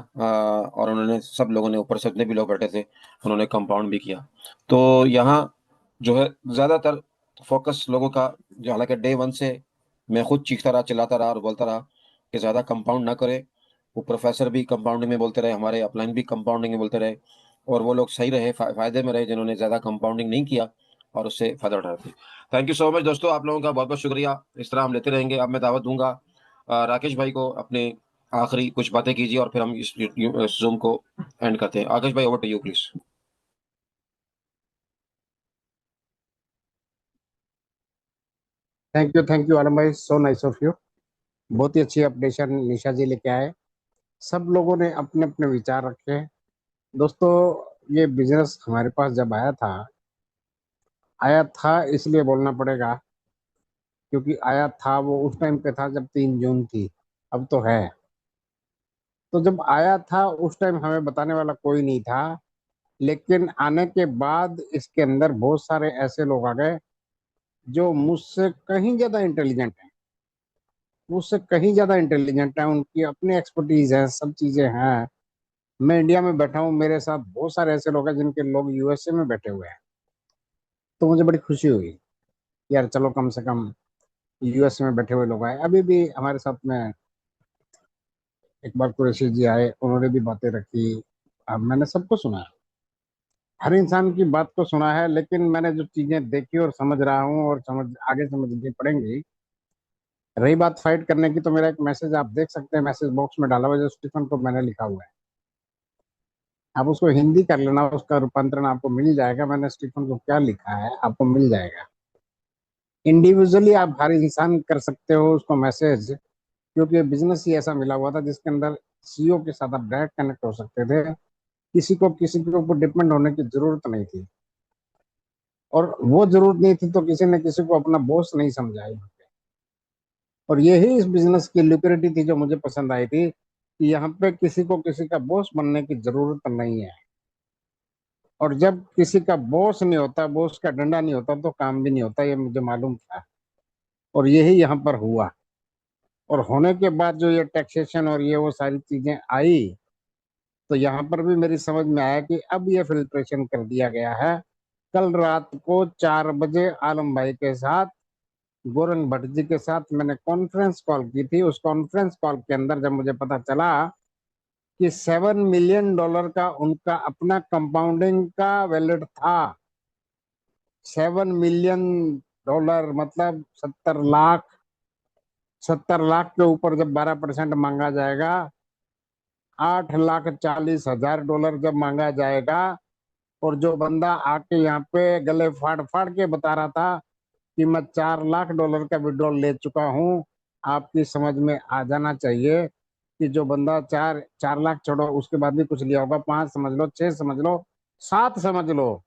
और उन्होंने, सब लोगों ने ऊपर से जितने भी लोग बैठे थे, उन्होंने कंपाउंड भी किया। तो यहाँ जो है ज़्यादातर फोकस लोगों का, जो हालांकि डे 1 से मैं खुद चीखता रहा, चिल्लाता रहा और बोलता रहा कि ज़्यादा कंपाउंड ना करें। वो प्रोफेसर भी कंपाउंडिंग में बोलते रहे, हमारे अपलाइन भी कंपाउंडिंग में बोलते रहे, और वो लोग सही रहे, फायदे में रहे जिन्होंने ज़्यादा कंपाउंडिंग नहीं किया और उससे फायदा उठा रहे थे। थैंक यू सो मच दोस्तों, आप लोगों का बहुत बहुत शुक्रिया। इस तरह हम लेते रहेंगे। अब मैं दावत दूंगा राकेश भाई को, अपने आखिरी कुछ बातें कीजिए, और फिर हम इस जूम को एंड करते हैं। आकाश भाई, over to you please. Thank you Alam भाई, सो नाइस ऑफ यू। बहुत ही अच्छी अपडेशन निशा जी लेके आए। सब लोगों ने अपने अपने विचार रखे। दोस्तों, ये बिजनेस हमारे पास जब आया था इसलिए बोलना पड़ेगा, क्योंकि आया था वो उस टाइम पे था जब 3 जून थी। अब तो है। तो जब आया था उस टाइम हमें बताने वाला कोई नहीं था, लेकिन आने के बाद इसके अंदर बहुत सारे ऐसे लोग आ गए जो मुझसे कहीं ज्यादा इंटेलिजेंट है, उनकी अपनी एक्सपर्टीज है, सब चीजें हैं। मैं इंडिया में बैठा हूँ, मेरे साथ बहुत सारे ऐसे लोग हैं जिनके लोग यूएसए में बैठे हुए हैं। तो मुझे बड़ी खुशी हुई, यार चलो कम से कम यूएसए में बैठे हुए लोग आए। अभी भी हमारे साथ में एक बार कुरैशी जी आए, उन्होंने भी बातें रखी। अब मैंने सबको सुना, हर इंसान की बात को सुना है, लेकिन मैंने जो चीजें देखी और समझ रहा हूँ, और आगे समझनी पड़ेंगी। रही बात फाइट करने की, तो मेरा एक मैसेज आप देख सकते हैं, मैसेज बॉक्स में डाला हुआ है, जो स्टीफन को मैंने लिखा हुआ है। आप उसको हिंदी कर लेना, उसका रूपांतरण आपको मिल जाएगा। मैंने स्टीफन को क्या लिखा है आपको मिल जाएगा। इंडिविजुअली आप हर इंसान कर सकते हो उसको मैसेज, क्योंकि बिजनेस ही ऐसा मिला हुआ था जिसके अंदर सीईओ के साथ आप डायरेक्ट कनेक्ट हो सकते थे, किसी के ऊपर डिपेंड होने की जरूरत नहीं थी, और वो जरूरत नहीं थी तो किसी ने किसी को अपना बॉस नहीं समझा यहाँ पे। और यही इस बिजनेस की लिक्विडिटी थी जो मुझे पसंद आई थी, कि यहाँ पे किसी को किसी का बॉस बनने की जरूरत नहीं है, और जब किसी का बॉस नहीं होता, बॉस का डंडा नहीं होता, तो काम भी नहीं होता, ये मुझे मालूम था। और यही यहाँ पर हुआ, और होने के बाद जो ये टैक्सेशन और ये वो सारी चीजें आई, तो यहाँ पर भी मेरी समझ में आया कि अब ये फिल्ट्रेशन कर दिया गया है। कल रात को 4 बजे आलम भाई के साथ, गोरंग भट्ट जी के साथ मैंने कॉन्फ्रेंस कॉल की थी। उस कॉन्फ्रेंस कॉल के अंदर जब मुझे पता चला कि $7 मिलियन का उनका अपना कंपाउंडिंग का वैलिड था, $7 मिलियन मतलब 70 लाख के ऊपर जब 12% मांगा जाएगा, $8,40,000 जब मांगा जाएगा, और जो बंदा आके यहाँ पे गले फाड़ फाड़ के बता रहा था कि मैं $4 लाख का विड्रॉल ले चुका हूँ, आपकी समझ में आ जाना चाहिए कि जो बंदा 4 लाख छोड़ो, उसके बाद भी कुछ लिया होगा, 5 समझ लो, 6 समझ लो, 7 समझ लो,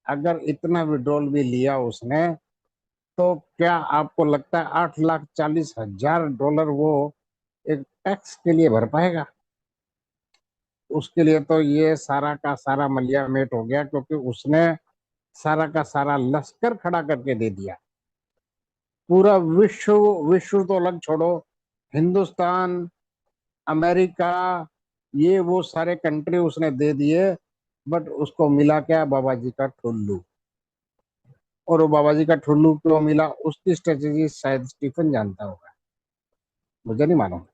अगर इतना विड्रॉल भी लिया उसने, तो क्या आपको लगता है $8,40,000 वो एक टैक्स के लिए भर पाएगा? उसके लिए तो ये सारा का सारा मलिया मेट हो गया, क्योंकि उसने सारा का सारा लश्कर खड़ा करके दे दिया। पूरा विश्व, विश्व तो अलग छोड़ो, हिंदुस्तान, अमेरिका, ये वो सारे कंट्री उसने दे दिए, बट उसको मिला क्या? बाबा जी का ठुल्लू। और वो बाबा जी का ठुल्लू क्यों मिला, उसकी स्ट्रेटेजी शायद स्टीफन जानता होगा, मुझे नहीं मालूम।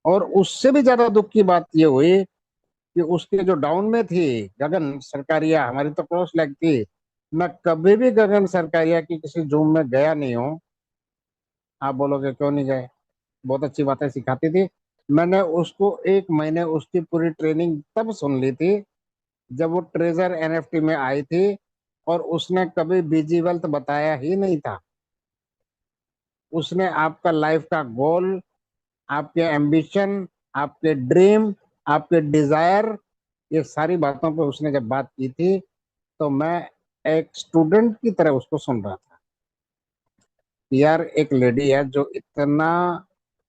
और उससे भी ज्यादा दुख की बात ये हुई कि उसके जो डाउन में थी गगन सरकारिया, हमारी तो क्रॉस लैग थी, मैं कभी भी गगन सरकारिया की किसी जूम में गया नहीं हूँ। आप बोलोगे क्यों नहीं गए, बहुत अच्छी बातें सिखाती थी। मैंने उसको 1 महीने उसकी पूरी ट्रेनिंग तब सुन ली थी जब वो ट्रेजर एनएफटी में आई थी, और उसने कभी बीजी वेल्थ बताया ही नहीं था। उसने आपका लाइफ का गोल, आपके एम्बिशन, आपके ड्रीम, आपके डिजायर, ये सारी बातों पे उसने जब बात की थी, तो मैं एक स्टूडेंट की तरह उसको सुन रहा था। यार, एक लेडी है जो इतना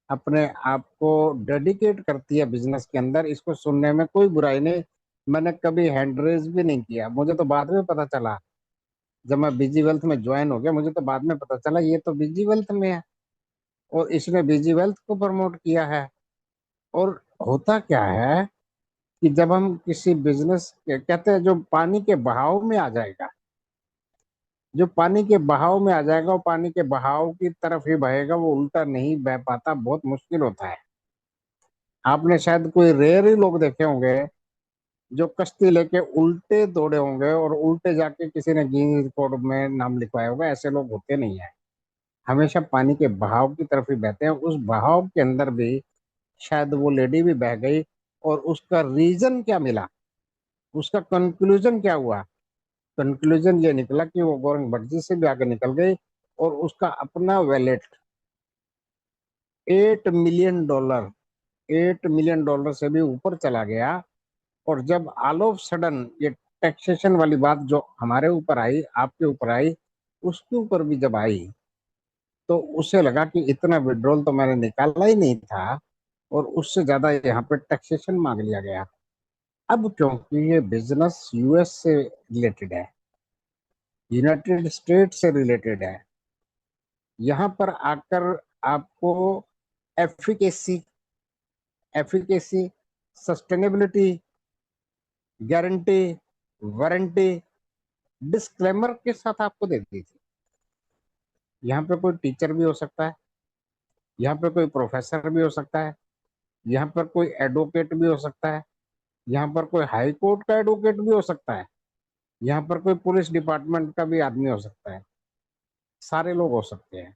अपने आप को डेडिकेट करती है बिजनेस के अंदर, इसको सुनने में कोई बुराई नहीं। मैंने कभी हैंड रेज भी नहीं किया, मुझे तो बाद में पता चला, जब मैं बीजी वेल्थ में ज्वाइन हो गया, मुझे तो बाद में पता चला ये तो बीजी वेल्थ में है, और इसने बीजी वेल्थ को प्रमोट किया है। और होता क्या है कि जब हम किसी बिजनेस के, कहते हैं जो पानी के बहाव में आ जाएगा, जो पानी के बहाव में आ जाएगा, वो पानी के बहाव की तरफ ही बहेगा, वो उल्टा नहीं बह पाता, बहुत मुश्किल होता है। आपने शायद कोई रेयर ही लोग देखे होंगे जो कश्ती लेके उल्टे दौड़े होंगे और उल्टे जाके किसी ने गिनीज रिकॉर्ड में नाम लिखवाया होगा, ऐसे लोग होते नहीं है, हमेशा पानी के बहाव की तरफ ही बहते हैं। उस बहाव के अंदर भी शायद वो लेडी भी बह गई, और उसका रीजन क्या मिला, उसका कंक्लूजन क्या हुआ? कंक्लूजन ये निकला कि वो गौरंग भट्ट जी से भी आगे निकल गई, और उसका अपना वैलेट $8 मिलियन से भी ऊपर चला गया। और जब ऑल ऑफ सडन ये टैक्सेशन वाली बात जो हमारे ऊपर आई, आपके ऊपर आई, उसके ऊपर भी जब आई, तो उसे लगा कि इतना विड्रॉल तो मैंने निकाला ही नहीं था, और उससे ज्यादा यहाँ पे टैक्सेशन मांग लिया गया। अब क्योंकि ये बिजनेस यूएस से रिलेटेड है, यूनाइटेड स्टेट से रिलेटेड है, यहाँ पर आकर आपको efficacy sustainability, guarantee, warranty, disclaimer के साथ आपको दे दी थी। यहाँ पे कोई टीचर भी हो सकता है, यहाँ पे कोई प्रोफेसर भी हो सकता है, यहाँ पर कोई एडवोकेट भी हो सकता है, यहाँ पर कोई हाई कोर्ट का एडवोकेट भी हो सकता है, यहाँ पर कोई पुलिस डिपार्टमेंट का भी आदमी हो सकता है, सारे लोग हो सकते हैं।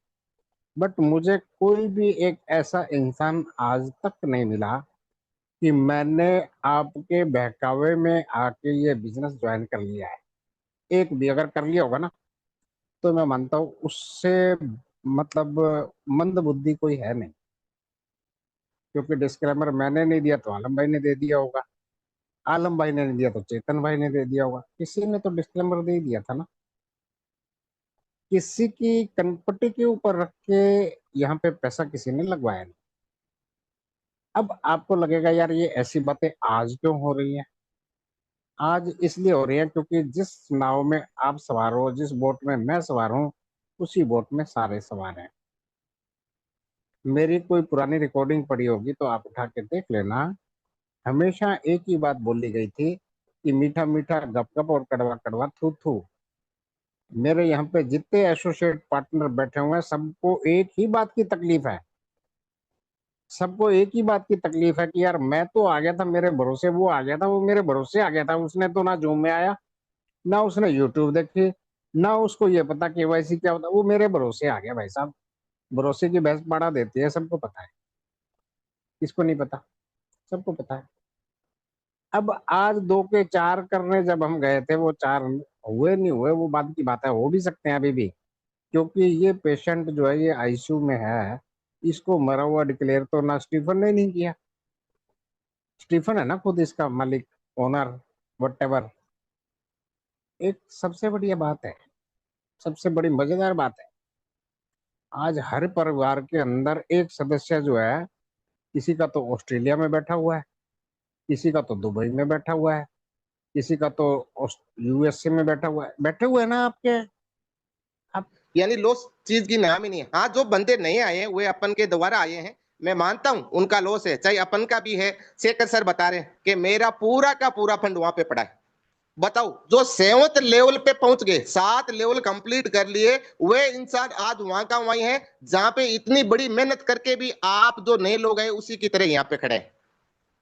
बट मुझे कोई भी एक ऐसा इंसान आज तक नहीं मिला कि मैंने आपके बहकावे में आके ये बिजनेस ज्वाइन कर लिया है। एक भी अगर कर लिया होगा ना, तो मैं मानता हूँ उससे मतलब मंद बुद्धि कोई है नहीं, क्योंकि डिस्क्लेमर मैंने नहीं दिया तो आलम भाई ने दे दिया होगा, आलम भाई ने नहीं दिया तो चेतन भाई ने दे दिया होगा, किसी ने तो डिस्क्लेमर दे ही दिया था ना। किसी की कनपट्टी के ऊपर रख के यहाँ पे पैसा किसी ने लगवाया नहीं। अब आपको लगेगा यार ये ऐसी बातें आज क्यों हो रही हैं। आज इसलिए हो रही है क्योंकि जिस नाव में आप सवार हो, जिस बोट में मैं सवार हूँ, उसी बोट में सारे सवार हैं। मेरी कोई पुरानी रिकॉर्डिंग पड़ी होगी तो आप उठा के देख लेना। हमेशा एक ही बात बोली गई थी कि मीठा मीठा गप गप और कड़वा कड़वा थू थू। मेरे यहाँ पे जितने एसोसिएट पार्टनर बैठे हुए हैं, सबको एक ही बात की तकलीफ है। सबको एक ही बात की तकलीफ है कि यार मैं तो आ गया था, मेरे भरोसे वो आ गया था, वो मेरे भरोसे आ गया था, उसने तो ना जूम में आया, ना उसने यूट्यूब देखी, ना उसको ये पता केवाईसी क्या होता, वो मेरे भरोसे आ गया। भाई साहब, भरोसे की भैंस पाड़ा देती है, सबको पता है। किसको नहीं पता? सबको पता है। अब आज 2 के 4 करने जब हम गए थे, वो 4 हुए नहीं हुए वो बाद की बात है, हो भी सकते हैं अभी भी, क्योंकि ये पेशेंट जो है ये आईसीयू में है। इसको मरा हुआ डिक्लेयर तो ना स्टीफन ने नहीं किया। स्टीफन है ना खुद इसका मालिक, ओनर, व्हाटएवर। एक सबसे बढ़िया बात है, सबसे बड़ी मजेदार बात है, आज हर परिवार के अंदर एक सदस्य जो है, किसी का तो ऑस्ट्रेलिया में बैठा हुआ है, किसी का तो दुबई में बैठा हुआ है, किसी का तो यूएसए में बैठा हुआ है। बैठे हुए हैं ना आपके, आप यानी लॉस चीज की नाम ही नहीं है। हाँ, जो बंदे नहीं आए हैं वे अपन के द्वारा आए हैं, मैं मानता हूं उनका लॉस है, चाहे अपन का भी है। शेखर सर बता रहे हैं कि मेरा पूरा का पूरा फंड वहां पे पड़ा है। बताओ, जो 7th लेवल पे पहुंच गए, 7 लेवल कंप्लीट कर लिए, वे इंसान आज वहां का वहीं है, जहां पे इतनी बड़ी मेहनत करके भी आप जो नए लोग हैं उसी की तरह यहाँ पे खड़े हैं।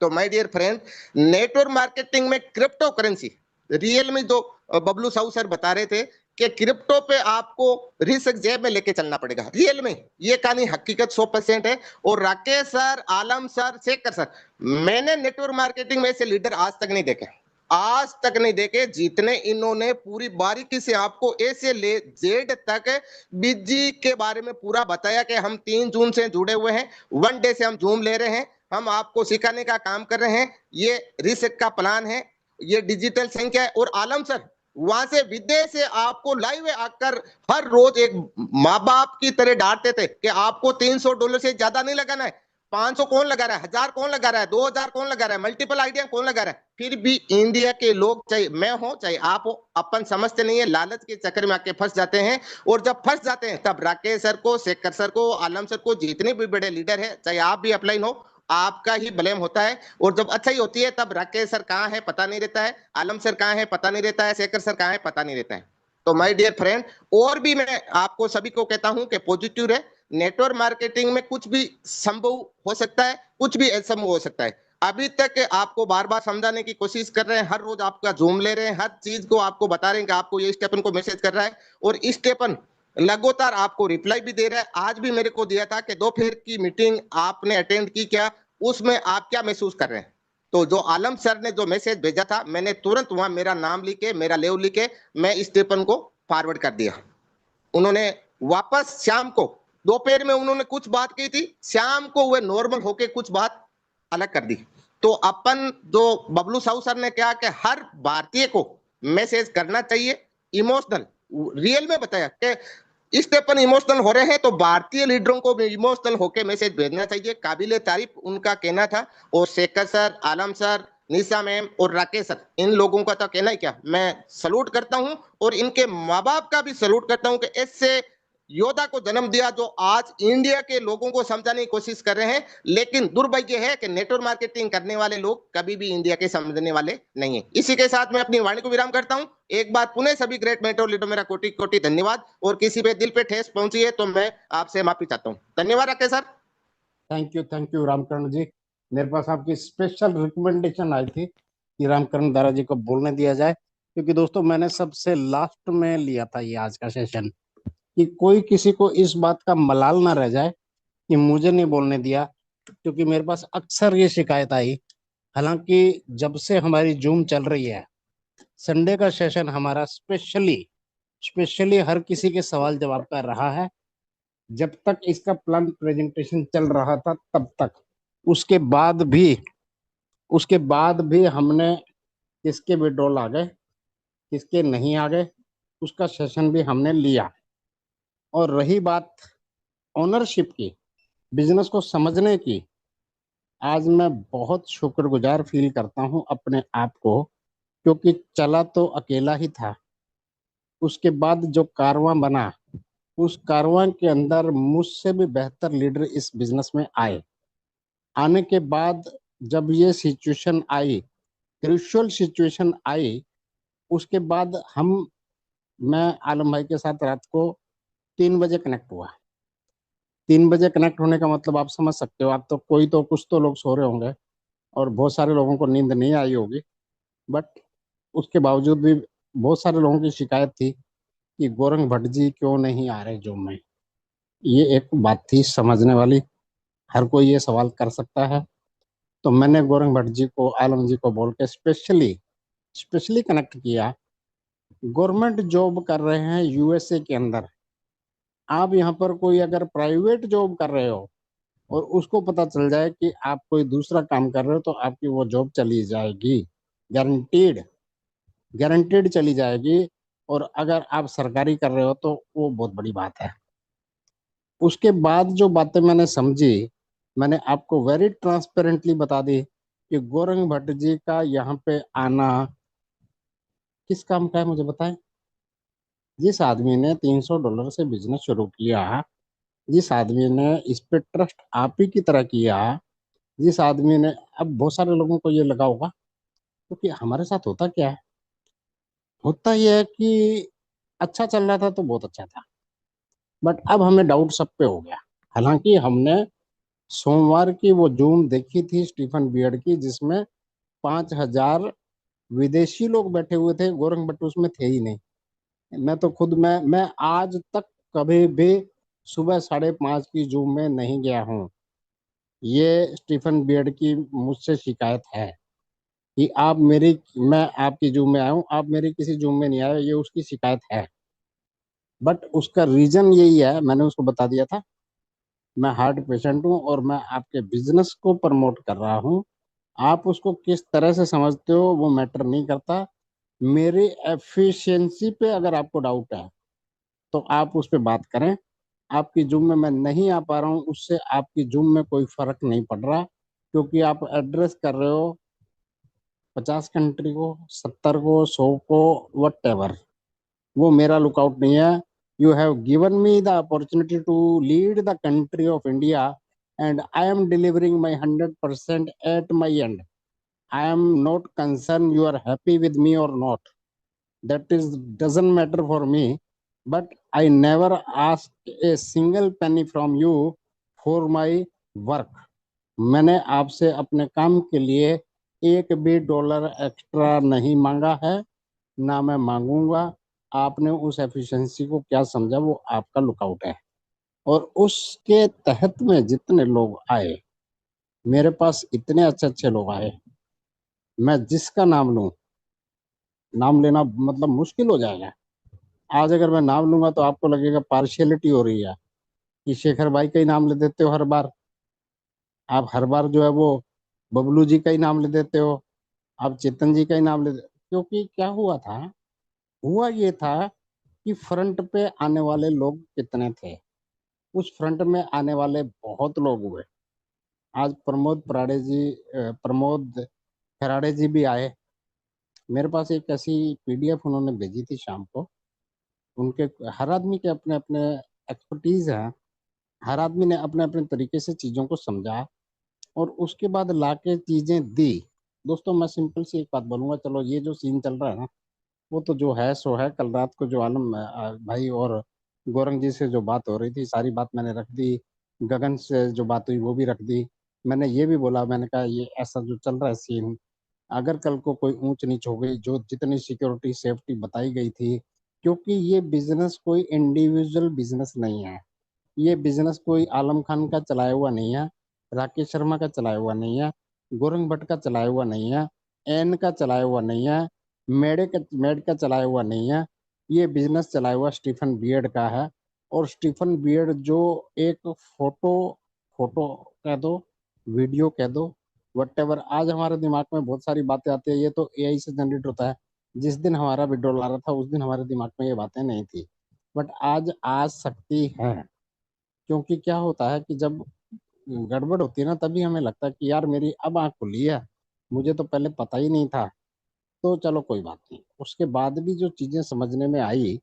तो my dear friend, network marketing में क्रिप्टो करेंसी रियल में जो बबलू साहू सर बता रहे थे कि क्रिप्टो पे आपको रिस्क जेब में लेके चलना पड़ेगा, रियल में ये कहानी हकीकत 100% है। और राकेश सर, आलम सर, शेखर सर, मैंने नेटवर्क मार्केटिंग में ऐसे लीडर आज तक नहीं देखे, आज तक नहीं देखे, जितने इन्होंने पूरी बारीकी से आपको ए से ले जेड तक बीजी के बारे में पूरा बताया कि हम 3 जून से जुड़े हुए हैं, 1 डे से हम जूम ले रहे हैं, हम आपको सिखाने का काम कर रहे हैं, ये रिसेट का प्लान है, ये डिजिटल संख्या है। और आलम सर वहां से विदेश से आपको लाइव आकर हर रोज एक माँ बाप की तरह डांटते थे कि आपको $300 से ज्यादा नहीं लगाना है। 500 कौन लगा रहा है, 1000 कौन लगा रहा है, 2000 कौन लगा रहा है, मल्टीपल आइडिया कौन लगा रहा है। फिर भी इंडिया के लोग, चाहे मैं हो चाहे आप हो, अपन समझते नहीं है, लालच के चक्कर में आके फंस जाते हैं। और जब फंस जाते हैं तब राकेश सर को, शेखर सर को, आलम सर को, जितने भी बड़े लीडर है, चाहे आप भी अपलाइन हो, आपका ही ब्लेम होता है। और जब अच्छाई होती है तब राकेश सर कहाँ है पता नहीं रहता है, आलम सर कहाँ है पता नहीं रहता है, शेखर सर कहाँ है पता नहीं रहता है। तो माय डियर फ्रेंड, और भी मैं आपको सभी को कहता हूं कि पॉजिटिव रहे। नेटवर्क मार्केटिंग में कुछ भी संभव हो सकता है, कुछ भी असंभव हो सकता है। अभी तक आपको बार बार समझाने की कोशिश कर रहे हैं, हर रोज आपका जूम ले रहे हैं, हर चीज को आपको बता रहे हैं कि आपको ये स्टेपन को मैसेज कर रहा है, और स्टेपन लगातार आपको रिप्लाई भी दे रहा है। आज भी मेरे को दिया था कि दोपहर की मीटिंग आपने अटेंड की क्या, उसमें आप क्या महसूस कर रहे हैं। तो जो आलम सर ने जो मैसेज भेजा था, मैंने तुरंत वहां मेरा नाम लिखे, मेरा लेव लिखे, मैं स्टेपन को फॉरवर्ड कर दिया। उन्होंने वापस शाम को, दोपहर में उन्होंने कुछ बात की थी, शाम को वे नॉर्मल होके कुछ बात अलग कर दी। तो अपन जो बबलू साहू सर ने कहा कि हर भारतीय को मैसेज करना चाहिए, इमोशनल, रियल में बताया कि इस पे अपन इमोशनल हो रहे हैं, तो भारतीय लीडरों को भी इमोशनल होके मैसेज भेजना चाहिए। काबिले तारीफ उनका कहना था। और शेखर सर, आलम सर, निशा मैम और राकेश सर, इन लोगों का तो कहना ही क्या, मैं सलूट करता हूं। और इनके माँ बाप का भी सलूट करता हूं कि ऐसे योद्धा को जन्म दिया जो आज इंडिया के लोगों को समझाने की कोशिश कर रहे हैं। लेकिन दुर्भाग्य है कि नेटवर्क मार्केटिंग करने वाले लोग कभी भी इंडिया के समझने वाले नहीं है। इसी के साथ मैं अपनी वाणी को विराम करता हूं। एक बार पुनः सभी ग्रेट मेंटोर लीडर मेरा कोटि कोटि धन्यवाद। और किसी पे दिल पे ठेस पहुंची है तो मैं आपसे माफी चाहता हूं। धन्यवाद Rakesh sir. Thank you Ramkaran ji. मेरे पास आपकी स्पेशल रिकमेंडेशन आई थी कि रामकरण दारा जी को बोलने दिया जाए, क्योंकि दोस्तों मैंने सबसे लास्ट में लिया था ये आज का सेशन, कि कोई किसी को इस बात का मलाल ना रह जाए कि मुझे नहीं बोलने दिया, क्योंकि मेरे पास अक्सर ये शिकायत आई। हालांकि जब से हमारी जूम चल रही है, संडे का सेशन हमारा स्पेशली हर किसी के सवाल जवाब का रहा है। जब तक इसका प्लान प्रेजेंटेशन चल रहा था तब तक। उसके बाद भी हमने किसके विड्रॉल आ गए, किसके नहीं आ गए, उसका सेशन भी हमने लिया। और रही बात ओनरशिप की, बिजनेस को समझने की, आज मैं बहुत शुक्रगुजार फील करता हूं अपने आप को, क्योंकि चला तो अकेला ही था। उसके बाद जो कारवां बना, उस कारवां के अंदर मुझसे भी बेहतर लीडर इस बिजनेस में आए। आने के बाद जब ये सिचुएशन आई, क्रूशियल सिचुएशन आई, उसके बाद मैं आलम भाई के साथ रात को 3 बजे कनेक्ट हुआ। 3 बजे कनेक्ट होने का मतलब आप समझ सकते हो। आप तो कुछ तो लोग सो रहे होंगे और बहुत सारे लोगों को नींद नहीं आई होगी, बट उसके बावजूद भी बहुत सारे लोगों की शिकायत थी कि गोरंग भट्ट जी क्यों नहीं आ रहे जूम में। ये एक बात थी समझने वाली, हर कोई ये सवाल कर सकता है। तो मैंने गोरंग भट्ट जी को, आलम जी को बोल के स्पेशली कनेक्ट किया। गवर्नमेंट जॉब कर रहे हैं यूएसए के अंदर, आप यहाँ पर कोई अगर प्राइवेट जॉब कर रहे हो और उसको पता चल जाए कि आप कोई दूसरा काम कर रहे हो, तो आपकी वो जॉब चली जाएगी, गारंटीड चली जाएगी। और अगर आप सरकारी कर रहे हो तो वो बहुत बड़ी बात है। उसके बाद जो बातें मैंने समझी, मैंने आपको वेरी ट्रांसपेरेंटली बता दी कि गोरंग भट्ट जी का यहाँ पे आना किस काम का है, मुझे बताएं। जिस आदमी ने $300 से बिजनेस शुरू किया, जिस आदमी ने इस पे ट्रस्ट आप ही की तरह किया, जिस आदमी ने, अब बहुत सारे लोगों को ये लगा होगा क्योंकि हमारे साथ होता क्या है, होता यह है कि अच्छा चल रहा था तो बहुत अच्छा था, बट अब हमें डाउट सब पे हो गया। हालांकि हमने सोमवार की वो जूम देखी थी स्टीफन बियर्ड की, जिसमें 5,000 विदेशी लोग बैठे हुए थे, गोरंग भट्ट उसमें थे ही नहीं। मैं तो खुद मैं आज तक कभी भी सुबह 5:30 की जूम में नहीं गया हूँ। ये स्टीफन बियर्ड की मुझसे शिकायत है कि मैं आपकी जूम में आया हूँ, आप मेरी किसी जूम में नहीं आए, ये उसकी शिकायत है। बट उसका रीजन यही है, मैंने उसको बता दिया था, मैं हार्ट पेशेंट हूँ और मैं आपके बिजनेस को प्रमोट कर रहा हूँ। आप उसको किस तरह से समझते हो वो मैटर नहीं करता। मेरी एफिशिएंसी पे अगर आपको डाउट है तो आप उस पर बात करें। आपकी जूम में मैं नहीं आ पा रहा हूँ, उससे आपकी जूम में कोई फर्क नहीं पड़ रहा, क्योंकि आप एड्रेस कर रहे हो 50 कंट्री को, 70 को, 100 को, वट एवर। वो मेरा लुकआउट नहीं है। You have given me the opportunity to lead the country of India and I am delivering my 100% at my end. I am not concern you are happy with me और not, that is doesn't matter for me, but I never ask a single penny from you for my work. मैंने आपसे अपने काम के लिए एक भी dollar extra नहीं मांगा है, ना मैं मांगूंगा। आपने उस एफिशिएंसी को क्या समझा वो आपका लुकआउट है। और उसके तहत में जितने लोग आए, मेरे पास इतने अच्छे अच्छे लोग आए, मैं जिसका नाम लूं, नाम लेना मतलब मुश्किल हो जाएगा। आज अगर मैं नाम लूंगा तो आपको लगेगा पार्शियलिटी हो रही है कि शेखर भाई का ही नाम ले देते हो हर बार। आप हर बार जो है वो बबलू जी का ही नाम ले देते हो, आप चेतन जी का ही नाम क्योंकि क्या हुआ था, हुआ ये था कि फ्रंट पे आने वाले लोग कितने थे। उस फ्रंट में आने वाले बहुत लोग हुए। आज प्रमोद खराड़े जी भी आए। मेरे पास एक ऐसी पीडीएफ उन्होंने भेजी थी शाम को। उनके हर आदमी के अपने अपने एक्सपर्टीज हैं, हर आदमी ने अपने अपने तरीके से चीज़ों को समझा और उसके बाद लाके चीज़ें दी। दोस्तों मैं सिंपल सी एक बात बोलूँगा, चलो ये जो सीन चल रहा है ना, वो तो जो है सो है। कल रात को जो आलम भाई और गौरंग जी से जो बात हो रही थी, सारी बात मैंने रख दी। गगन से जो बात हुई वो भी रख दी। मैंने ये भी बोला, मैंने कहा ये ऐसा जो चल रहा है सीन, अगर कल को कोई ऊंच नीच हो गई, जो जितनी सिक्योरिटी सेफ्टी बताई गई थी, क्योंकि ये बिजनेस कोई इंडिविजुअल बिजनेस नहीं है। ये बिजनेस कोई आलम खान का चलाया हुआ नहीं है, राकेश शर्मा का चलाया हुआ नहीं है, गोरंग भट्ट का चलाया हुआ नहीं है, एन का चलाया हुआ नहीं है, मेड का चलाया हुआ नहीं है। ये बिजनेस चलाया हुआ स्टीफन बियर्ड का है। और स्टीफन बियर्ड जो एक फोटो कह दो, वीडियो कह दो, वट आज हमारे दिमाग में बहुत सारी बातें आती है, ये तो एआई से जनरेट होता है। जिस दिन हमारा विड्रॉल आ रहा था उस दिन हमारे दिमाग में ये बातें नहीं थी, बट आज आ सकती हैं। क्योंकि क्या होता है कि जब गड़बड़ होती है ना, तभी हमें लगता है कि यार मेरी अब आंख खुली है, मुझे तो पहले पता ही नहीं था। तो चलो कोई बात नहीं, उसके बाद भी जो चीजें समझने में आई,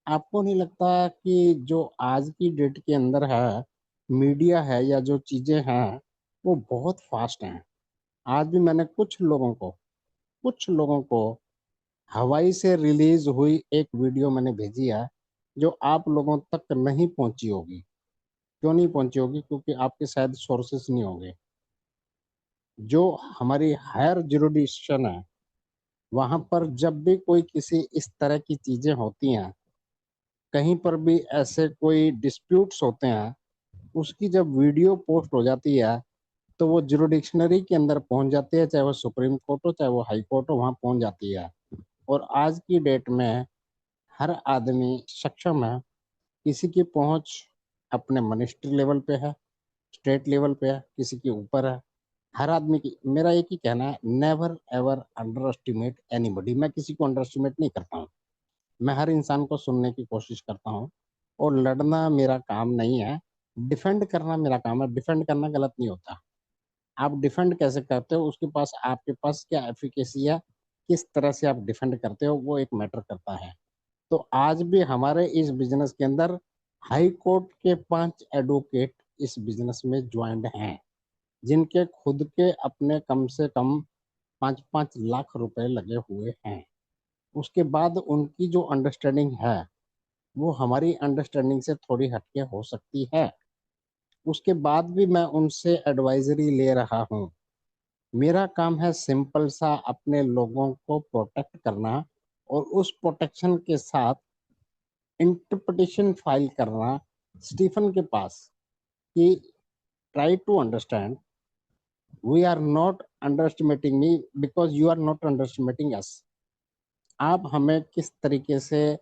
आपको नहीं लगता कि जो आज की डेट के अंदर है, मीडिया है या जो चीजें हैं, वो बहुत फास्ट हैं। आज भी मैंने कुछ लोगों को हवाई से रिलीज हुई एक वीडियो मैंने भेजी है, जो आप लोगों तक नहीं पहुंची होगी। क्यों नहीं पहुंची होगी? क्योंकि आपके शायद सोर्सेस नहीं होंगे। जो हमारी हायर जुरिडिक्शन है, वहां पर जब भी कोई किसी इस तरह की चीजें होती हैं, कहीं पर भी ऐसे कोई डिस्प्यूट्स होते हैं, उसकी जब वीडियो पोस्ट हो जाती है, तो वो जुरिडिक्शनरी के अंदर पहुंच जाती है, चाहे वो सुप्रीम कोर्ट हो चाहे वो हाई कोर्ट हो, वहां पहुंच जाती है। और आज की डेट में हर आदमी सक्षम है, किसी की पहुंच अपने मिनिस्ट्री लेवल पे है, स्टेट लेवल पे है, किसी के ऊपर है। हर आदमी की, मेरा एक ही कहना है, never ever under estimate anybody. मैं किसी को अंडर एस्टिमेट नहीं करता हूँ, मैं हर इंसान को सुनने की कोशिश करता हूँ। और लड़ना मेरा काम नहीं है, डिफेंड करना मेरा काम है। डिफेंड करना गलत नहीं होता। आप डिफेंड कैसे करते हो, उसके पास, आपके पास क्या एफिकेसी है, किस तरह से आप डिफेंड करते हो, वो एक मैटर करता है। तो आज भी हमारे इस बिजनेस के अंदर हाई कोर्ट के 5 एडवोकेट इस बिजनेस में ज्वाइंट हैं, जिनके खुद के अपने कम से कम 5-5 लाख रुपए लगे हुए हैं। उसके बाद उनकी जो अंडरस्टैंडिंग है, वो हमारी अंडरस्टैंडिंग से थोड़ी हटके हो सकती है। उसके बाद भी मैं उनसे एडवाइजरी ले रहा हूँ। मेरा काम है सिंपल सा, अपने लोगों को प्रोटेक्ट करना, और उस प्रोटेक्शन के साथ इंटरप्रिटेशन फाइल करना स्टीफन के पास, कि try to understand, we are not underestimating me because you are not underestimating us. आप हमें किस तरीके से,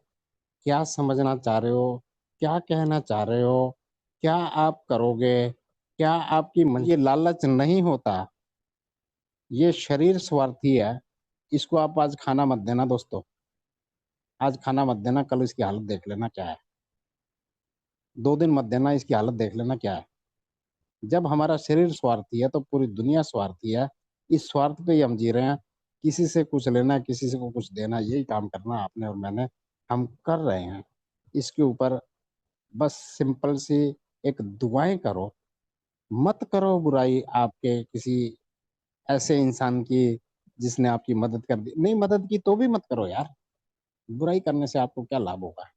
क्या समझना चाह रहे हो, क्या कहना चाह रहे हो, क्या आप करोगे, क्या आपकी ये लालच नहीं होता, ये शरीर स्वार्थी है। इसको आप आज खाना मत देना दोस्तों, आज खाना मत देना, कल इसकी हालत देख लेना क्या है। 2 दिन मत देना, इसकी हालत देख लेना क्या है। जब हमारा शरीर स्वार्थी है तो पूरी दुनिया स्वार्थी है। इस स्वार्थ पे ही हम जी रहे हैं। किसी से कुछ लेना, किसी से को कुछ देना, यही काम करना आपने और मैंने, हम कर रहे हैं। इसके ऊपर बस सिंपल सी एक दुआएं करो, मत करो बुराई आपके किसी ऐसे इंसान की जिसने आपकी मदद कर दी। नहीं मदद की तो भी मत करो यार, बुराई करने से आपको क्या लाभ होगा।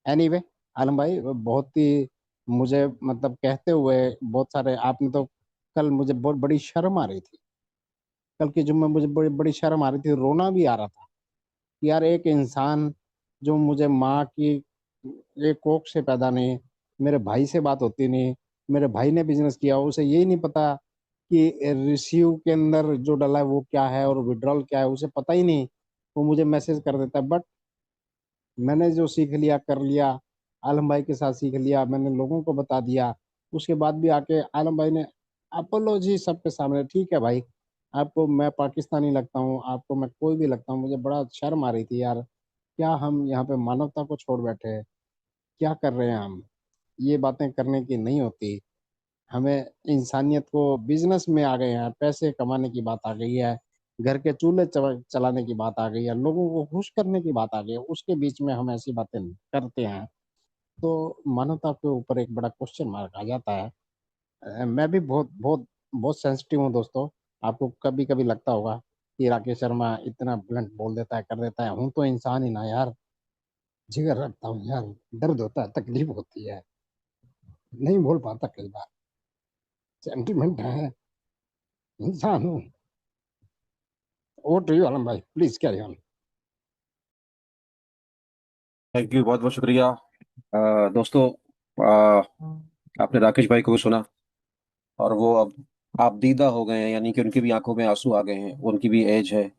एनीवे, आलम भाई बहुत ही, मुझे मतलब कहते हुए बहुत सारे, आपने तो कल मुझे बहुत बड़ी शर्म आ रही थी, कल के जुम्मे मुझे बड़ी बड़ी शर्म आ रही थी, रोना भी आ रहा था कि यार एक इंसान जो मुझे माँ की एक कोख से पैदा नहीं, मेरे भाई से बात होती नहीं, मेरे भाई ने बिजनेस किया, उसे यही नहीं पता कि रिसीव के अंदर जो डला है वो क्या है और विड्रॉल क्या है, उसे पता ही नहीं, वो मुझे मैसेज कर देता है। बट मैंने जो सीख लिया कर लिया, आलम भाई के साथ सीख लिया, मैंने लोगों को बता दिया। उसके बाद भी आके आलम भाई ने अपोलॉजी सबके सामने, ठीक है भाई, आपको मैं पाकिस्तानी लगता हूँ, आपको मैं कोई भी लगता हूँ, मुझे बड़ा शर्म आ रही थी यार, क्या हम यहाँ पे मानवता को छोड़ बैठे हैं, क्या कर रहे हैं हम। ये बातें करने की नहीं होती। हमें इंसानियत को, बिजनेस में आ गए हैं, पैसे कमाने की बात आ गई है, घर के चूल्हे चलाने की बात आ गई है, लोगों को खुश करने की बात आ गई है, उसके बीच में हम ऐसी बातें करते हैं, तो मानवता के ऊपर एक बड़ा क्वेश्चन मार्क आ जाता है। मैं भी बहुत बहुत बहुत सेंसिटिव हूँ दोस्तों। आपको कभी कभी लगता होगा कि राकेश शर्मा इतना ब्लंट बोल देता है, कर देता है, हूँ तो इंसान ही ना यार, जिगर रखता हूँ यार, दर्द होता है, तकलीफ होती है, नहीं बोल पाता कई बार, सेंटिमेंट है, इंसान हूँ। ओवर टू यू आलम भाई, please carry on. Thank you, बहुत बहुत शुक्रिया। दोस्तों, आपने राकेश भाई को भी सुना, और वो अब आप दीदा हो गए हैं, यानी कि उनकी भी आंखों में आंसू आ गए हैं, उनकी भी एज है,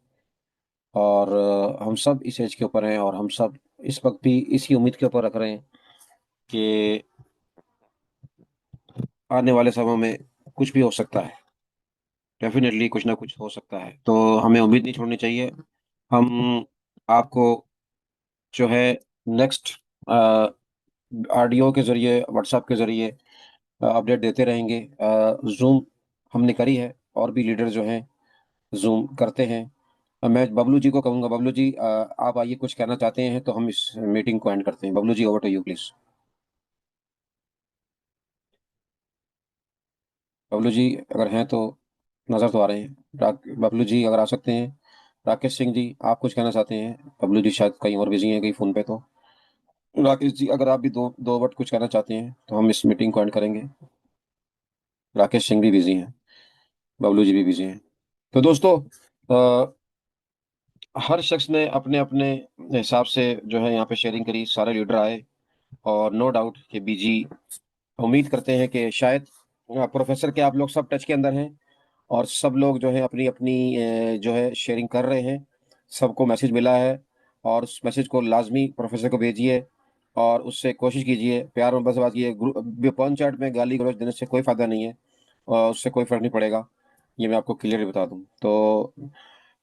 और हम सब इस एज के ऊपर हैं, और हम सब इस वक्त भी इसी उम्मीद के ऊपर रख रहे हैं कि आने वाले समय में कुछ भी हो सकता है, डेफिनेटली कुछ ना कुछ हो सकता है, तो हमें उम्मीद नहीं छोड़नी चाहिए। हम आपको जो है नेक्स्ट ऑडियो के जरिए, व्हाट्सएप के जरिए अपडेट देते रहेंगे। जूम हमने करी है, और भी लीडर जो हैं जूम करते हैं। मैं बबलू जी को कहूँगा, बबलू जी आप आइए, कुछ कहना चाहते हैं तो हम इस मीटिंग को एंड करते हैं। Bablu ji, over to you please. Bablu ji अगर हैं तो नज़र तो आ रहे हैं। बबलू जी अगर आ सकते हैं। राकेश सिंह जी, आप कुछ कहना चाहते हैं? बबलू जी शायद कहीं और बिजी हैं, कहीं फ़ोन पे। तो राकेश जी अगर आप भी दो वर्ड कुछ कहना चाहते हैं तो हम इस मीटिंग को एंड करेंगे। राकेश सिंह भी बिजी हैं, बबलू जी भी बिजी हैं। तो दोस्तों, हर शख्स ने अपने अपने हिसाब से जो है यहाँ पे शेयरिंग करी, सारे लीडर आए, और नो डाउट कि बीजी उम्मीद करते हैं कि शायद प्रोफेसर के आप लोग सब टच के अंदर हैं, और सब लोग जो है अपनी अपनी जो है शेयरिंग कर रहे हैं। सबको मैसेज मिला है, और उस मैसेज को लाजमी प्रोफेसर को भेजिए, और उससे कोशिश कीजिए प्यार और बस बात ये पंच चैट में गाली गलौज देने से कोई फ़ायदा नहीं है, और उससे कोई फ़र्क नहीं पड़ेगा, ये मैं आपको क्लियरली बता दूं। तो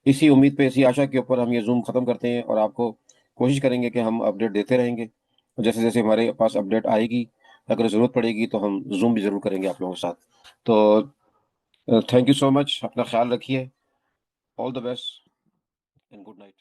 इसी उम्मीद पे, इसी आशा के ऊपर हम ये जूम ख़त्म करते हैं, और आपको कोशिश करेंगे कि हम अपडेट देते रहेंगे। जैसे जैसे हमारे पास अपडेट आएगी, अगर ज़रूरत पड़ेगी तो हम जूम भी ज़रूर करेंगे आप लोगों के साथ। तो थैंक यू सो मच, अपना ख्याल रखिए, all the best and good night.